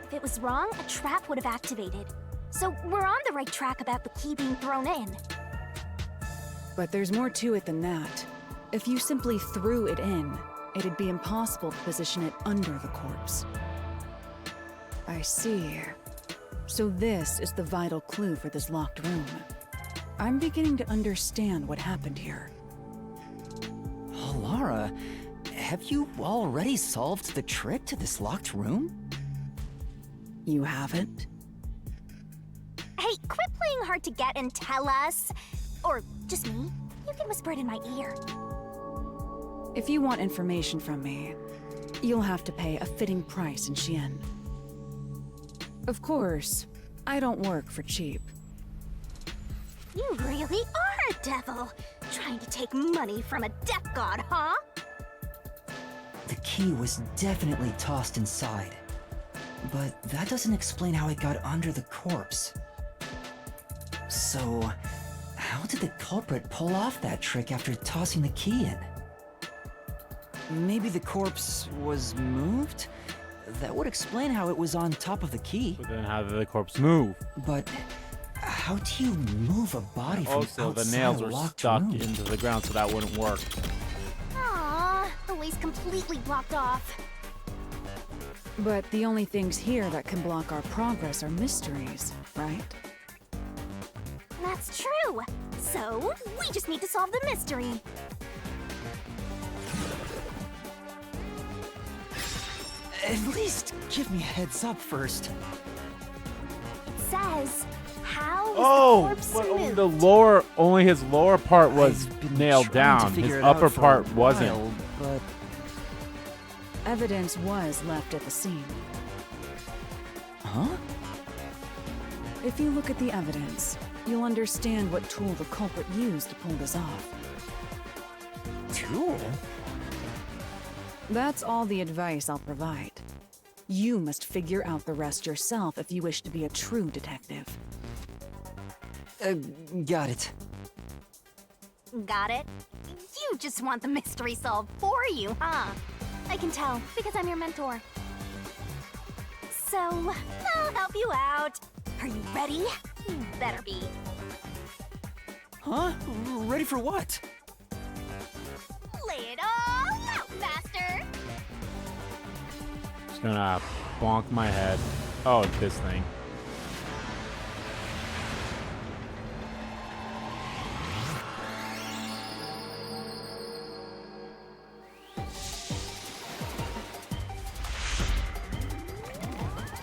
If it was wrong, a trap would have activated. So we're on the right track about the key being thrown in. But there's more to it than that. If you simply threw it in, it'd be impossible to position it under the corpse. I see. So this is the vital clue for this locked room. I'm beginning to understand what happened here. Oh, Lara, have you already solved the trick to this locked room? You haven't? Hey, quit playing hard to get and tell us. Or just me. You can whisper it in my ear. If you want information from me, you'll have to pay a fitting price in Xian. Of course, I don't work for cheap. You really are a devil. Trying to take money from a death god, huh? The key was definitely tossed inside. But that doesn't explain how it got under the corpse. So, how did the culprit pull off that trick after tossing the key in? Maybe the corpse was moved? That would explain how it was on top of the key. But then how did the corpse move? But how do you move a body from Also, the outside nails a were locked stuck room? into the ground, so that wouldn't work. Aww, the way's completely blocked off. But the only things here that can block our progress are mysteries, right? That's true. So, we just need to solve the mystery. At least give me a heads up first. It says, how was the Oh, corpse but only moved? the lower, only his lower part was I've been nailed trying to down. figure His it out upper for a part wasn't. while, but Evidence was left at the scene. huh? If you look at the evidence, you'll understand what tool the culprit used to pull this off. Tool? That's all the advice I'll provide. You must figure out the rest yourself if you wish to be a true detective. Got it. Got it? You just want the mystery solved for you, huh? I can tell, because I'm your mentor. So, I'll help you out. Are you ready? You better be. Huh? Ready for what? Lay it all out, Master! Just gonna bonk my head. Oh, this thing.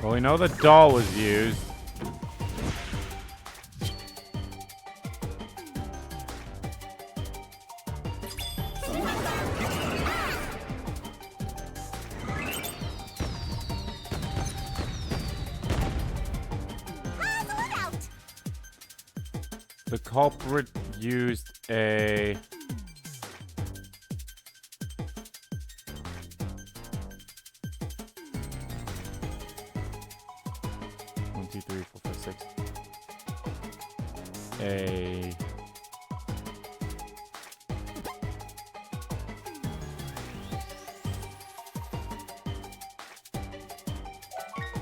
Well, we know the doll was used. Puzzle it out! The culprit used a... One, two, three, four, five, six. A...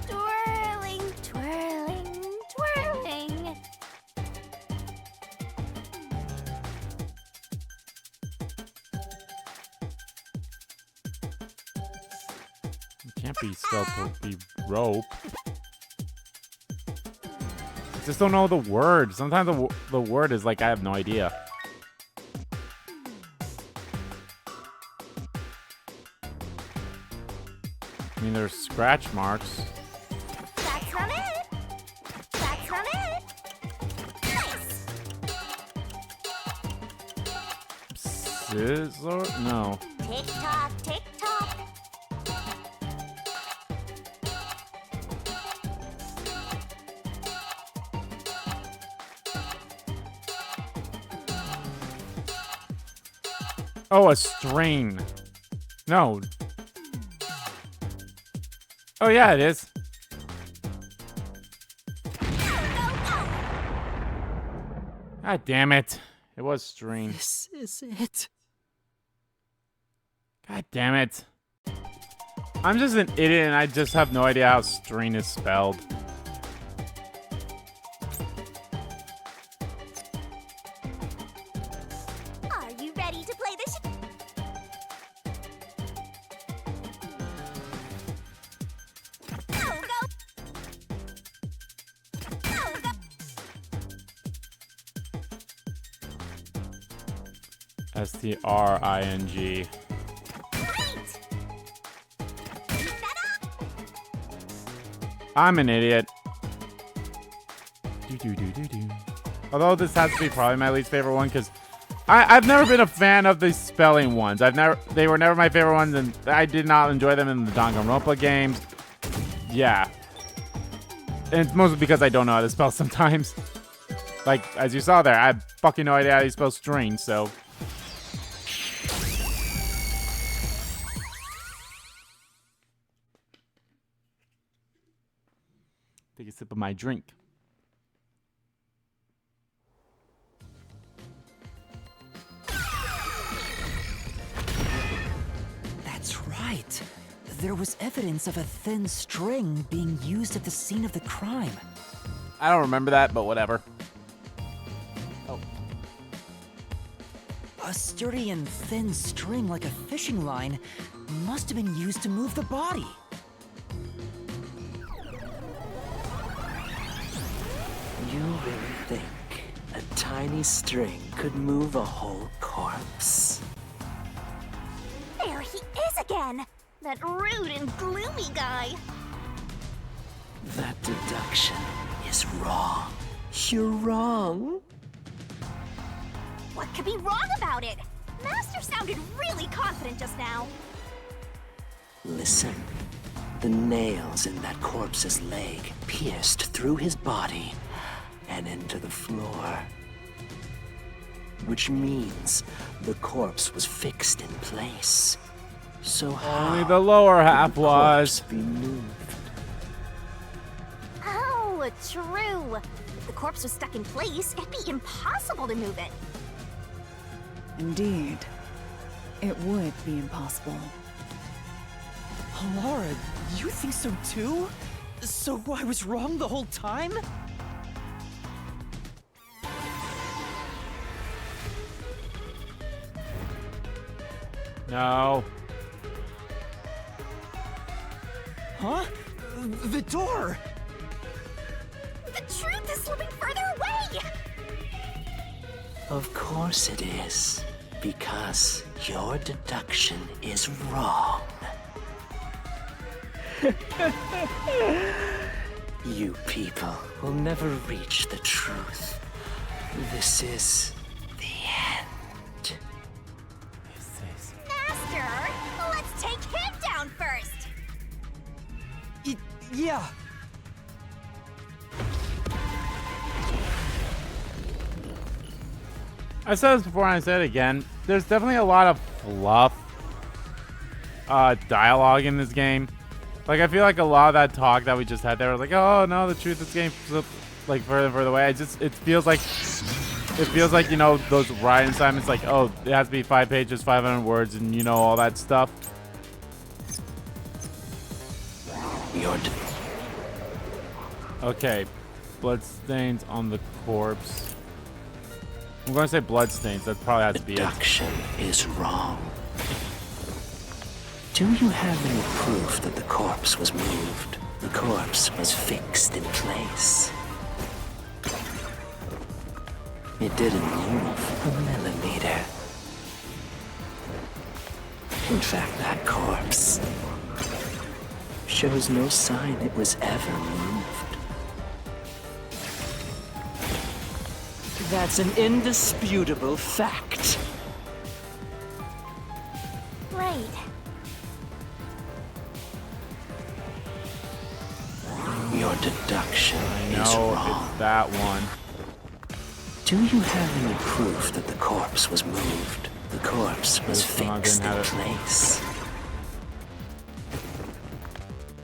Twirling, twirling, twirling. It can't be spelled to be rope. I just don't know the word. Sometimes the word is like, I have no idea. I mean, there's scratch marks. That's not it. That's not it. Nice. Scissor? No. Tick tock, tick tock. Oh, a strain. No. Oh, yeah, it is. God damn it. It was strain. This is it. God damn it. I'm just an idiot and I just have no idea how strain is spelled. Are you ready to play this? Go, go. Go, go. S-T-R-I-N-G. Great. Keep that up. I'm an idiot. Do-do-do-do-do. Although this has to be probably my least favorite one because I've never been a fan of the spelling ones. They were never my favorite ones, and I did not enjoy them in the Danganronpa games. Yeah. And it's mostly because I don't know how to spell sometimes. Like, as you saw there, I have fucking no idea how to spell string, so... Take a sip of my drink. That's right. There was evidence of a thin string being used at the scene of the crime. I don't remember that, but whatever. Oh. A sturdy and thin string like a fishing line must have been used to move the body. You really think a tiny string could move a whole corpse? There he is again. That rude and gloomy guy. That deduction is wrong. You're wrong. What could be wrong about it? Master sounded really confident just now. Listen. The nails in that corpse's leg pierced through his body and into the floor. Which means the corpse was fixed in place. So Only how the lower half could the was. corpse be moved? Oh, true. If the corpse was stuck in place, it'd be impossible to move it. Indeed. It would be impossible. Laura, you think so too? So I was wrong the whole time? No. Huh? The door! The truth is slipping further away! Of course it is. Because your deduction is wrong. You people will never reach the truth. This is the end. Master, let's take him down first! Yeah. I said this before and I said it again. There's definitely a lot of fluff dialogue in this game. Like, I feel like a lot of that talk that we just had there was like, oh no, the truth is getting like further and further away. It feels like, you know, those writing assignments, like, oh, it has to be 5 pages, 500 words, and you know, all that stuff. Okay, bloodstains on the corpse. I'm gonna say bloodstains. That probably has to be it. Deduction is wrong. Do you have any proof that the corpse was moved? The corpse was fixed in place. It didn't move a millimeter. In fact, that corpse shows no sign it was ever moved. That's an indisputable fact. Right. Your deduction is No, wrong. it's that one. Do you have any proof that the corpse was moved? The corpse was This one fixed didn't in have it. place.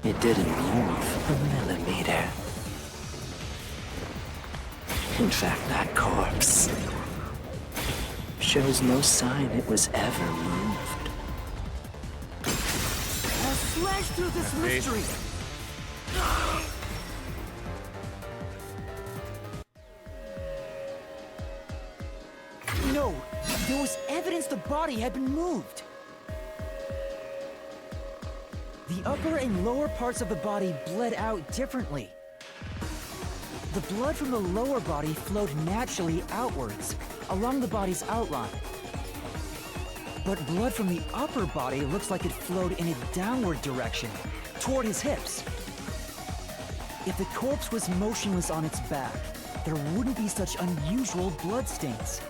It didn't move a millimeter. In fact, that corpse shows no sign it was ever moved. I'll slash through this mystery. No, there was evidence the body had been moved. The upper and lower parts of the body bled out differently. The blood from the lower body flowed naturally outwards, along the body's outline. But blood from the upper body looks like it flowed in a downward direction, toward his hips. If the corpse was motionless on its back, there wouldn't be such unusual bloodstains.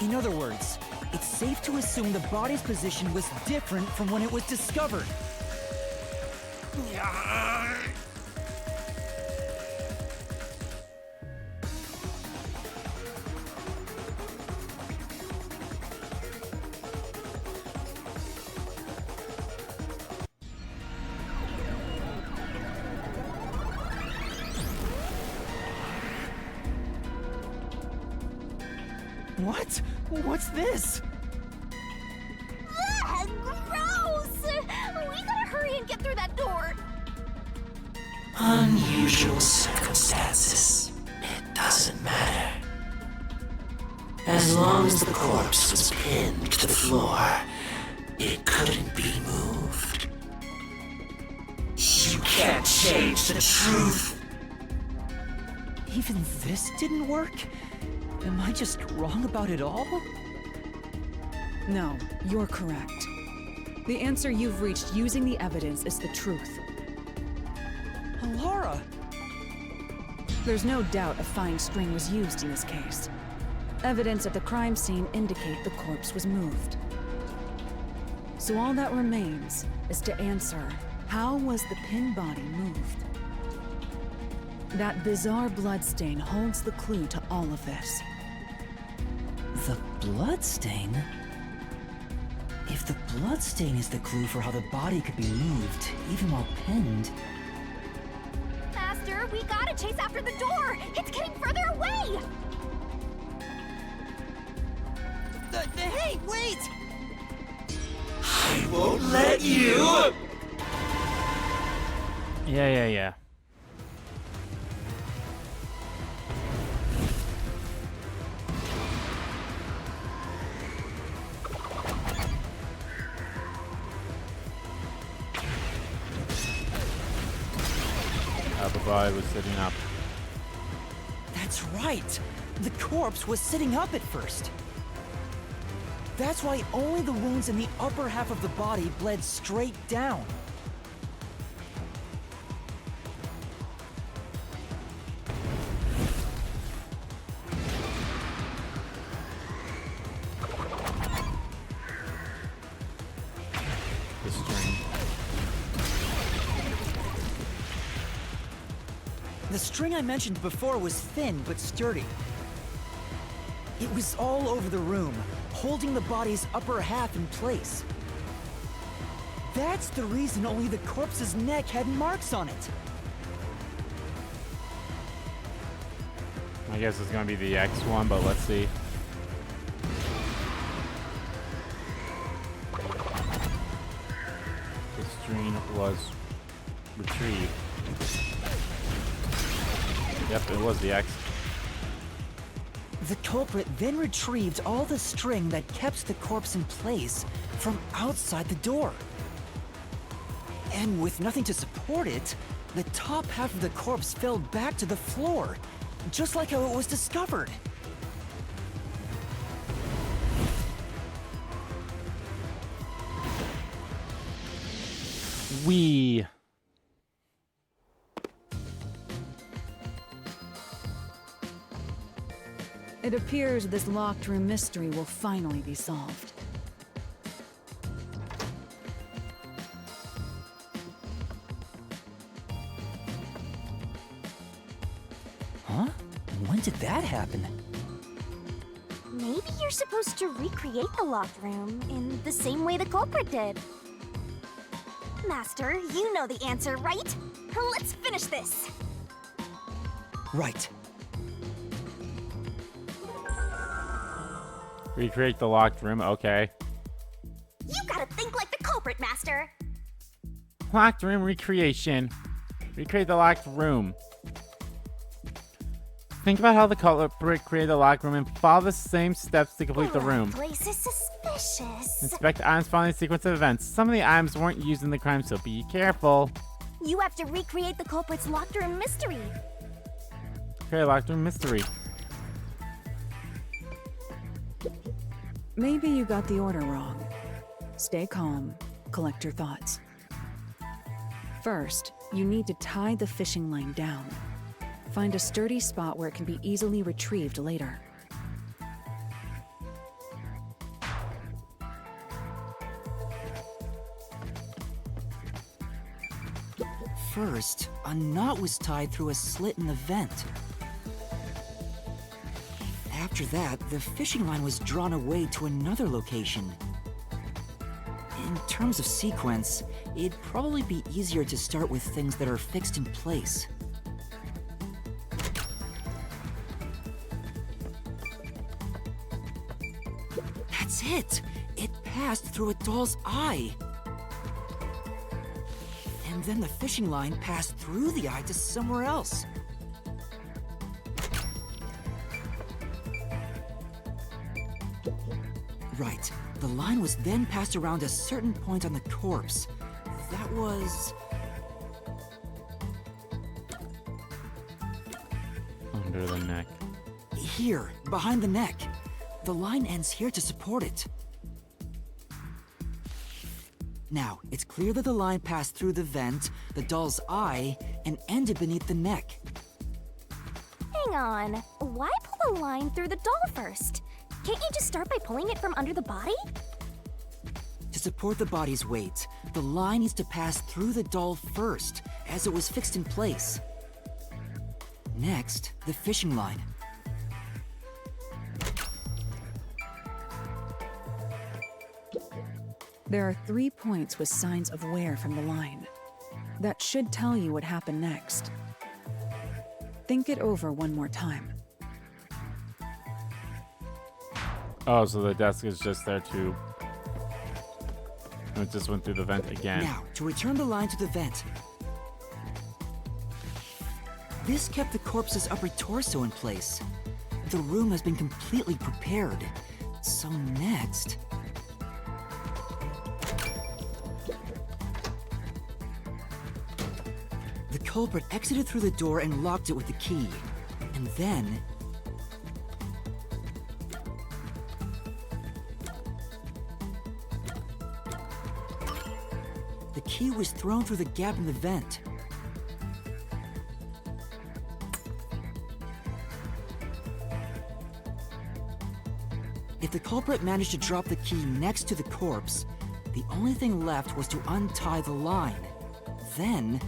In other words, it's safe to assume the body's position was different from when it was discovered. What? What's this? Ugh, gross! We gotta hurry and get through that door. Unusual circumstances. It doesn't matter. As long as the corpse was pinned to the floor, it couldn't be moved. You can't change the truth. Even this didn't work? Am I just wrong about it all? No, you're correct. The answer you've reached using the evidence is the truth. Laura! There's no doubt a fine string was used in this case. Evidence at the crime scene indicate the corpse was moved. So all that remains is to answer, how was the pinned body moved? That bizarre bloodstain holds the clue to all of this. The bloodstain? If the bloodstain is the clue for how the body could be moved, even while pinned... Master, we gotta chase after the door! It's getting further away! Hey, wait! I won't let you! Yeah. body was sitting up. That's right! The corpse was sitting up at first. That's why only the wounds in the upper half of the body bled straight down. The string. The string I mentioned before was thin but sturdy. It was all over the room, holding the body's upper half in place. That's the reason only the corpse's neck had marks on it. I guess it's gonna be the X one, but let's see. The string was retrieved. Yep, it was the X. The culprit then retrieved all the string that kept the corpse in place from outside the door. And with nothing to support it, the top half of the corpse fell back to the floor, just like how it was discovered. We. It appears this locked room mystery will finally be solved. Huh? When did that happen? Maybe you're supposed to recreate the locked room in the same way the culprit did. Master, you know the answer, right? Let's finish this. Right. Recreate the locked room, okay. You gotta think like the culprit, Master. Locked room recreation. Recreate the locked room. Think about how the culprit created the locked room and follow the same steps to complete the room. That place is suspicious. Inspect items following the sequence of events. Some of the items weren't used in the crime, so be careful. You have to recreate the culprit's locked room mystery. Okay, locked room mystery. Maybe you got the order wrong. Stay calm, collect your thoughts. First, you need to tie the fishing line down. Find a sturdy spot where it can be easily retrieved later. First, a knot was tied through a slit in the vent. After that, the fishing line was drawn away to another location. In terms of sequence, it'd probably be easier to start with things that are fixed in place. That's it! It passed through a doll's eye! And then the fishing line passed through the eye to somewhere else. Right. The line was then passed around a certain point on the corpse. That was... Under the neck. here, behind the neck. The line ends here to support it. Now, it's clear that the line passed through the vent, the doll's eye, and ended beneath the neck. Hang on. Why pull the line through the doll first? Can't you just start by pulling it from under the body? To support the body's weight, the line needs to pass through the doll first, as it was fixed in place. Next, the fishing line. There are 3 points with signs of wear from the line. That should tell you what happened next. Think it over one more time. Oh, so the desk is just there to... It just went through the vent again. Now, to return the line to the vent. This kept the corpse's upper torso in place. The room has been completely prepared. So next... The culprit exited through the door and locked it with the key. And then... the key was thrown through the gap in the vent. If the culprit managed to drop the key next to the corpse, the only thing left was to untie the line. Then...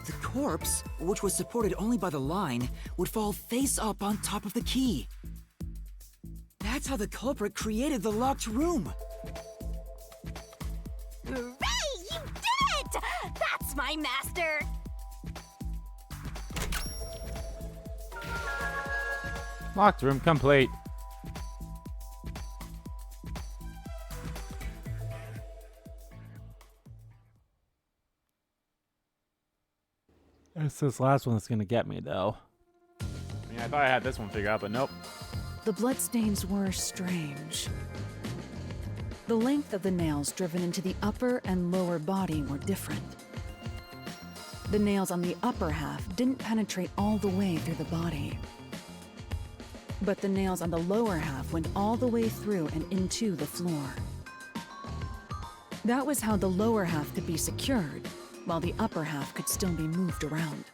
the corpse, which was supported only by the line, would fall face up on top of the key. That's how the culprit created the locked room. Hooray! You did it! That's my master! Locked room complete. It's this last one that's gonna get me, though. I mean, I thought I had this one figured out, but nope. The bloodstains were strange. The length of the nails driven into the upper and lower body were different. The nails on the upper half didn't penetrate all the way through the body. But the nails on the lower half went all the way through and into the floor. That was how the lower half could be secured, while the upper half could still be moved around.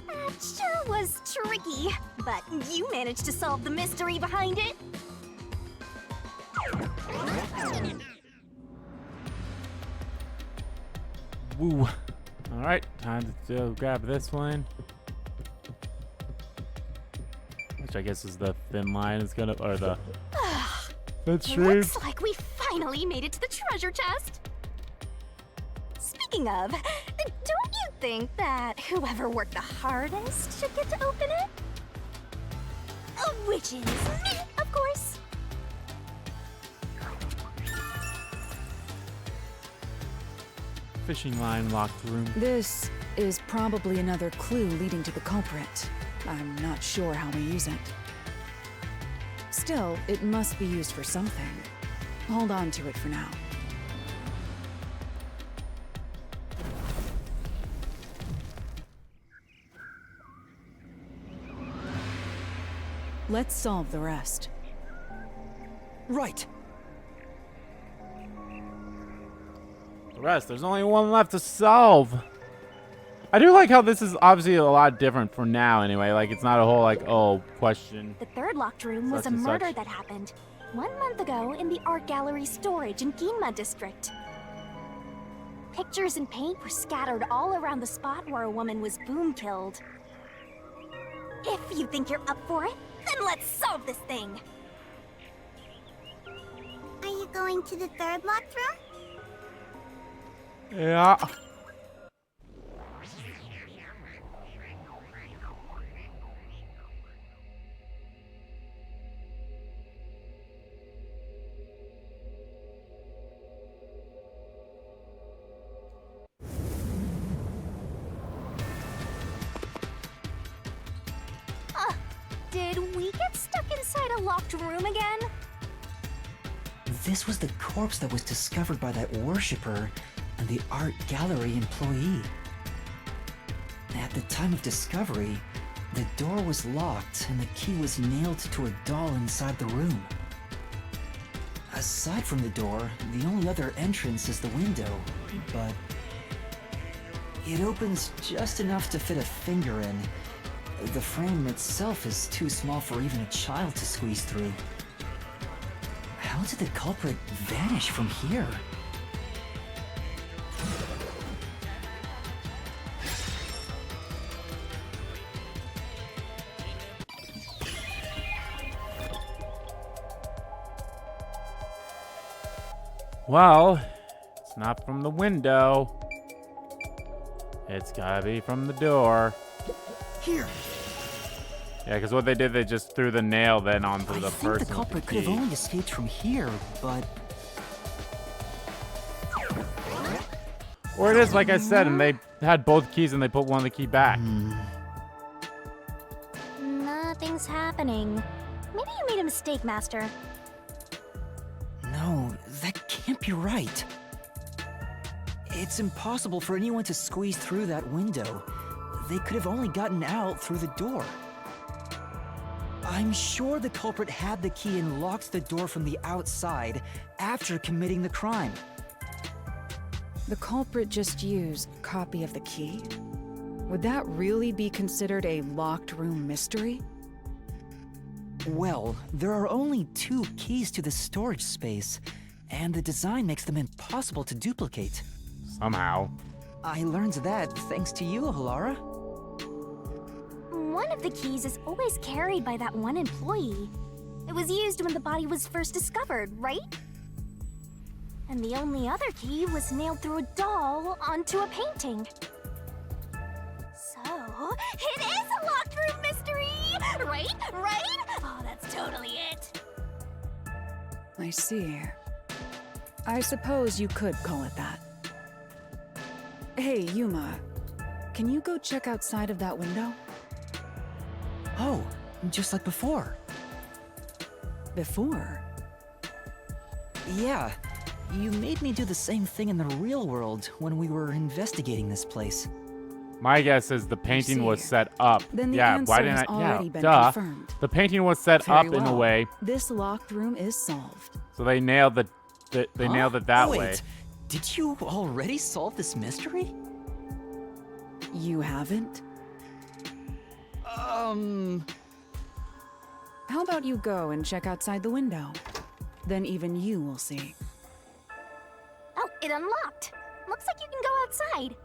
That sure was tricky, but you managed to solve the mystery behind it. Woo. Alright, time to grab this one. Which I guess is the thin line is gonna, or the stream. Looks like we finally made it to the treasure chest. Speaking of, don't you think that whoever worked the hardest should get to open it? Which is me, of course. Fishing line locked room. This is probably another clue leading to the culprit. I'm not sure how we use it. Still, it must be used for something. Hold on to it for now. Let's solve the rest. Right. The rest, there's only one left to solve. I do like how this is obviously a lot different for now anyway. Like, it's not a whole, like, oh, question. The third locked room was a Such and murder such. that happened 1 month ago in the art gallery storage in Ginma district. Pictures and paint were scattered all around the spot where a woman was boom killed. If you think you're up for it, then let's solve this thing. Are you going to the third locked room? Yeah. Did we get stuck inside a locked room again? This was the corpse that was discovered by that worshipper and the art gallery employee. At the time of discovery, the door was locked and the key was nailed to a doll inside the room. Aside from the door, the only other entrance is the window, but it opens just enough to fit a finger in. The frame itself is too small for even a child to squeeze through. How did the culprit vanish from here? Well, it's not from the window. It's gotta be from the door. Here! Yeah, because what they did, they just threw the nail then onto I the think person. the culprit could have key. only escaped from here, but... Or it is, like I said, and they had both keys and they put one of the key back. Nothing's happening. Maybe you made a mistake, Master. No, that can't be be right. It's impossible for anyone to squeeze through that window. They could have only gotten out through the door. I'm sure the culprit had the key and locked the door from the outside after committing the crime. The culprit just used a copy of the key? Would that really be considered a locked room mystery? Well, there are only 2 keys to the storage space, and the design makes them impossible to duplicate. Somehow. I learned that thanks to you, Halara. One of the keys is always carried by that one employee. It was used when the body was first discovered, right? And the only other key was nailed through a doll onto a painting. So, it is a locked room mystery! Right? Right? Oh, that's totally it. I see. I suppose you could call it that. Hey, Yuma. Can you go check outside of that window? Oh, just like before. Before? Yeah, you made me do the same thing in the real world when we were investigating this place. My guess is the painting was see. set up. Then the yeah, answer why didn't has I? already Yeah, been duh. confirmed. The painting was set Very up in a well. way, This locked room is solved. so they nailed they nailed it that Wait, way. Did you already solve this mystery? You haven't? How about you go and check outside the window? Then even you will see. Oh, it unlocked. Looks like you can go outside.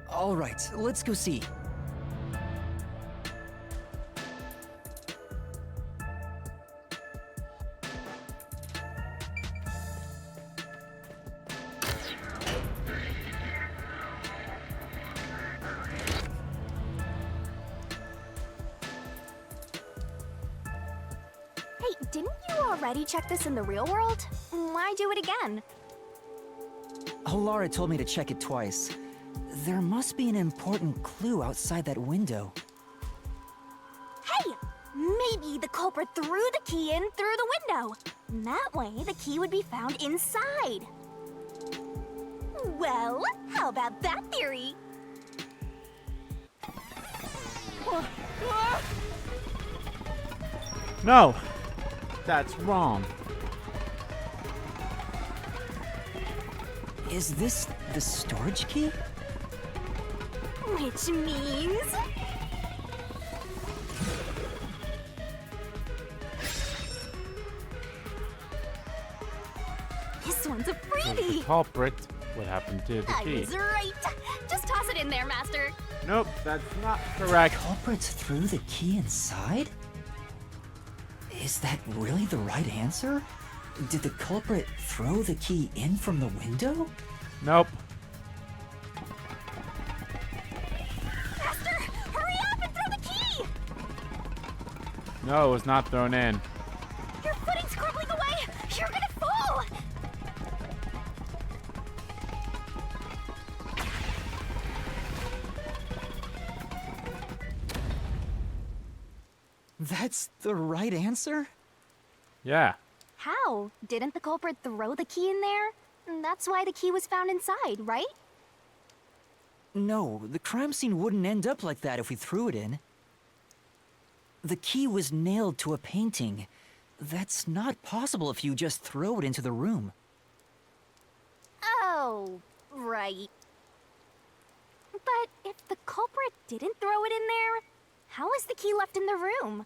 All right, let's go see. Hey, didn't you already check this in the real world? Why do it again? Halara told me to check it twice. There must be an important clue outside that window. Hey! Maybe the culprit threw the key in through the window. That way, the key would be found inside. Well, how about that theory? No, that's wrong. Is this the storage key? Which means... this one's a The freebie! culprit. What happened to the I key? was right! Just toss it in there, Master. Nope, that's not correct. Culprits threw the key inside? Is that really the right answer? Did the culprit throw the key in from the window? Nope. Master, hurry up and throw the key! No, it was not thrown in. Your footing's crumbling away! You're gonna fall! That's the right answer? Yeah. How? Didn't the culprit throw the key in there? That's why the key was found inside, right? No, the crime scene wouldn't end up like that if we threw it in. The key was nailed to a painting. That's not possible if you just throw it into the room. Oh, right. But if the culprit didn't throw it in there, how is the key left in the room?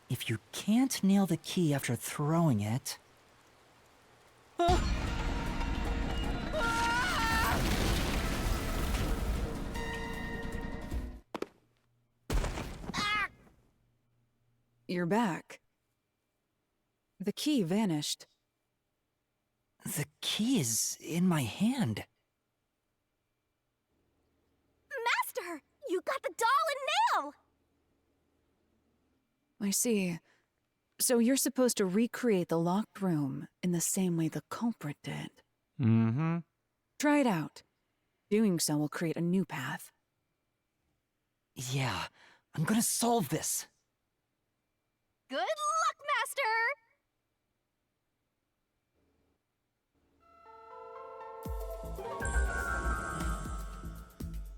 If you can't nail the key after throwing it... You're back. The key vanished. The key is in my hand. Master, you got the doll and nail! I see. So you're supposed to recreate the locked room in the same way the culprit did. Mm-hmm. Try it out. Doing so will create a new path. Yeah, I'm gonna solve this. Good luck, Master!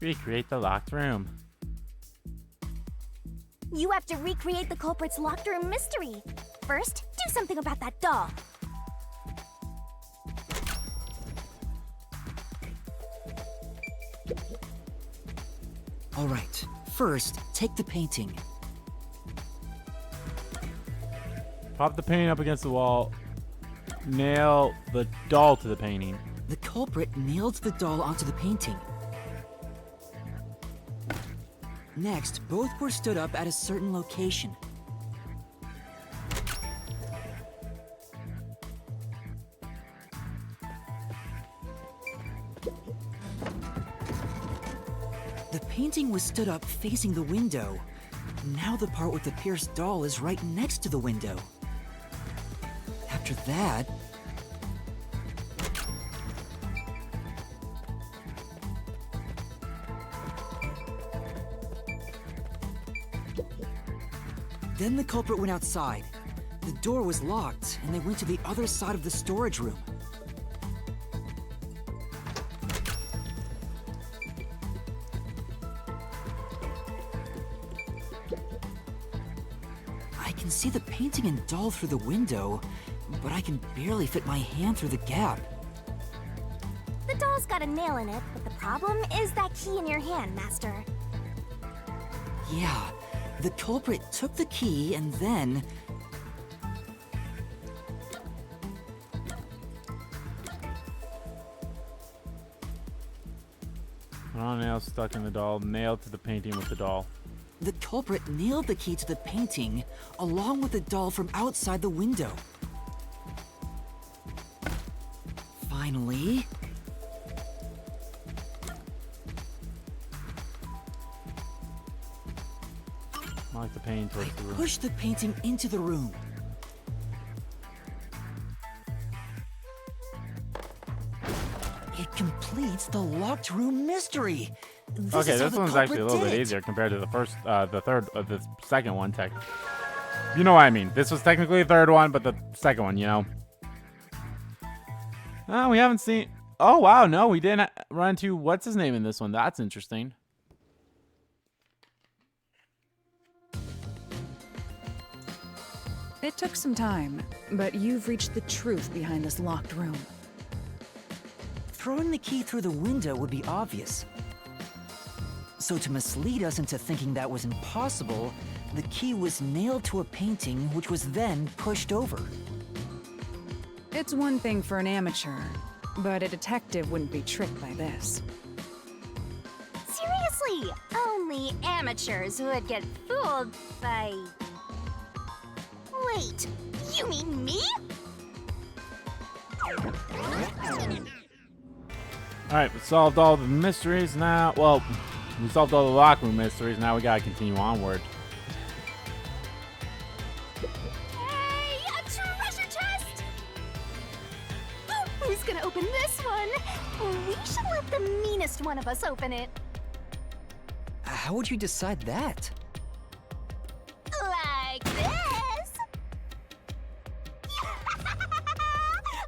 Recreate the locked room. You have to recreate the culprit's locked room mystery. First, do something about that doll. All right, first, take the painting. Pop the painting up against the wall. Nail the doll to the painting. The culprit nailed the doll onto the painting. Next, both were stood up at a certain location. The painting was stood up facing the window. Now the part with the pierced doll is right next to the window. After that... Then the culprit went outside. The door was locked, and they went to the other side of the storage room. I can see the painting and doll through the window, but I can barely fit my hand through the gap. The doll's got a nail in it, but the problem is that key in your hand, Master. Yeah, the culprit took the key and then... Nail stuck in the doll. Nailed to the painting with the doll. The culprit nailed the key to the painting, along with the doll from outside the window. Finally... Lock the painting towards the room. Push the painting into the room. It completes the locked room mystery. Okay, is how this the one's actually a little culprit bit did it. easier compared to the first, the second one. You know what I mean? This was technically the third one, but the second one, you know. We haven't seen. Oh wow, no, we didn't run into what's his name in this one. That's interesting. It took some time, but you've reached the truth behind this locked room. Throwing the key through the window would be obvious. So to mislead us into thinking that was impossible, the key was nailed to a painting which was then pushed over. It's one thing for an amateur, but a detective wouldn't be tricked by this. Seriously, only amateurs would get fooled by... Wait, you mean me? Alright, we solved all the mysteries now. Well, we solved all the locker room mysteries. Now we gotta continue onward. Hey, a treasure chest! Who's gonna open this one? We should let the meanest one of us open it. How would you decide that? Like this.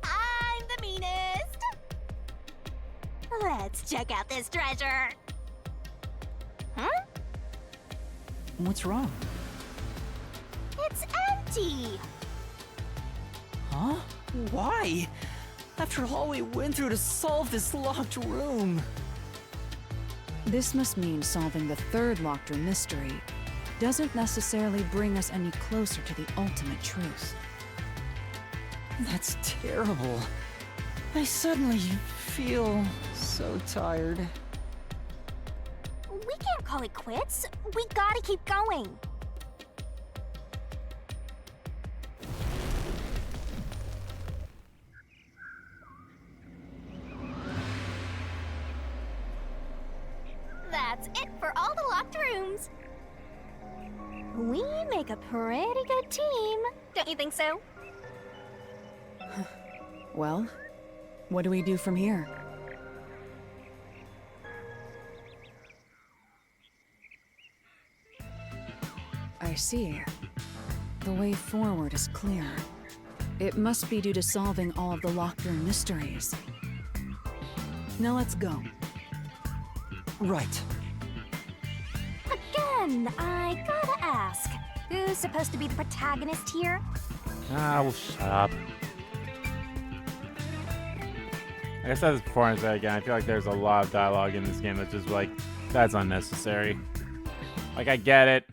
I'm the meanest. Let's check out this treasure. Huh? What's wrong? It's empty. Huh? Why? After all we went through to solve this locked room. This must mean solving the third locked room mystery doesn't necessarily bring us any closer to the ultimate truth. That's terrible. I suddenly feel so tired. We can't call it quits. We gotta keep going. That's it for all the locked rooms. We make a pretty good team. Don't you think so? Well, what do we do from here? I see. The way forward is clear. It must be due to solving all of the locked room mysteries. Now let's go. Right. Again, I gotta ask, who's supposed to be the protagonist here? Ah, well, shut up. Like I said this before and I say it again, I feel like there's a lot of dialogue in this game that's just like, that's unnecessary. Like, I get it.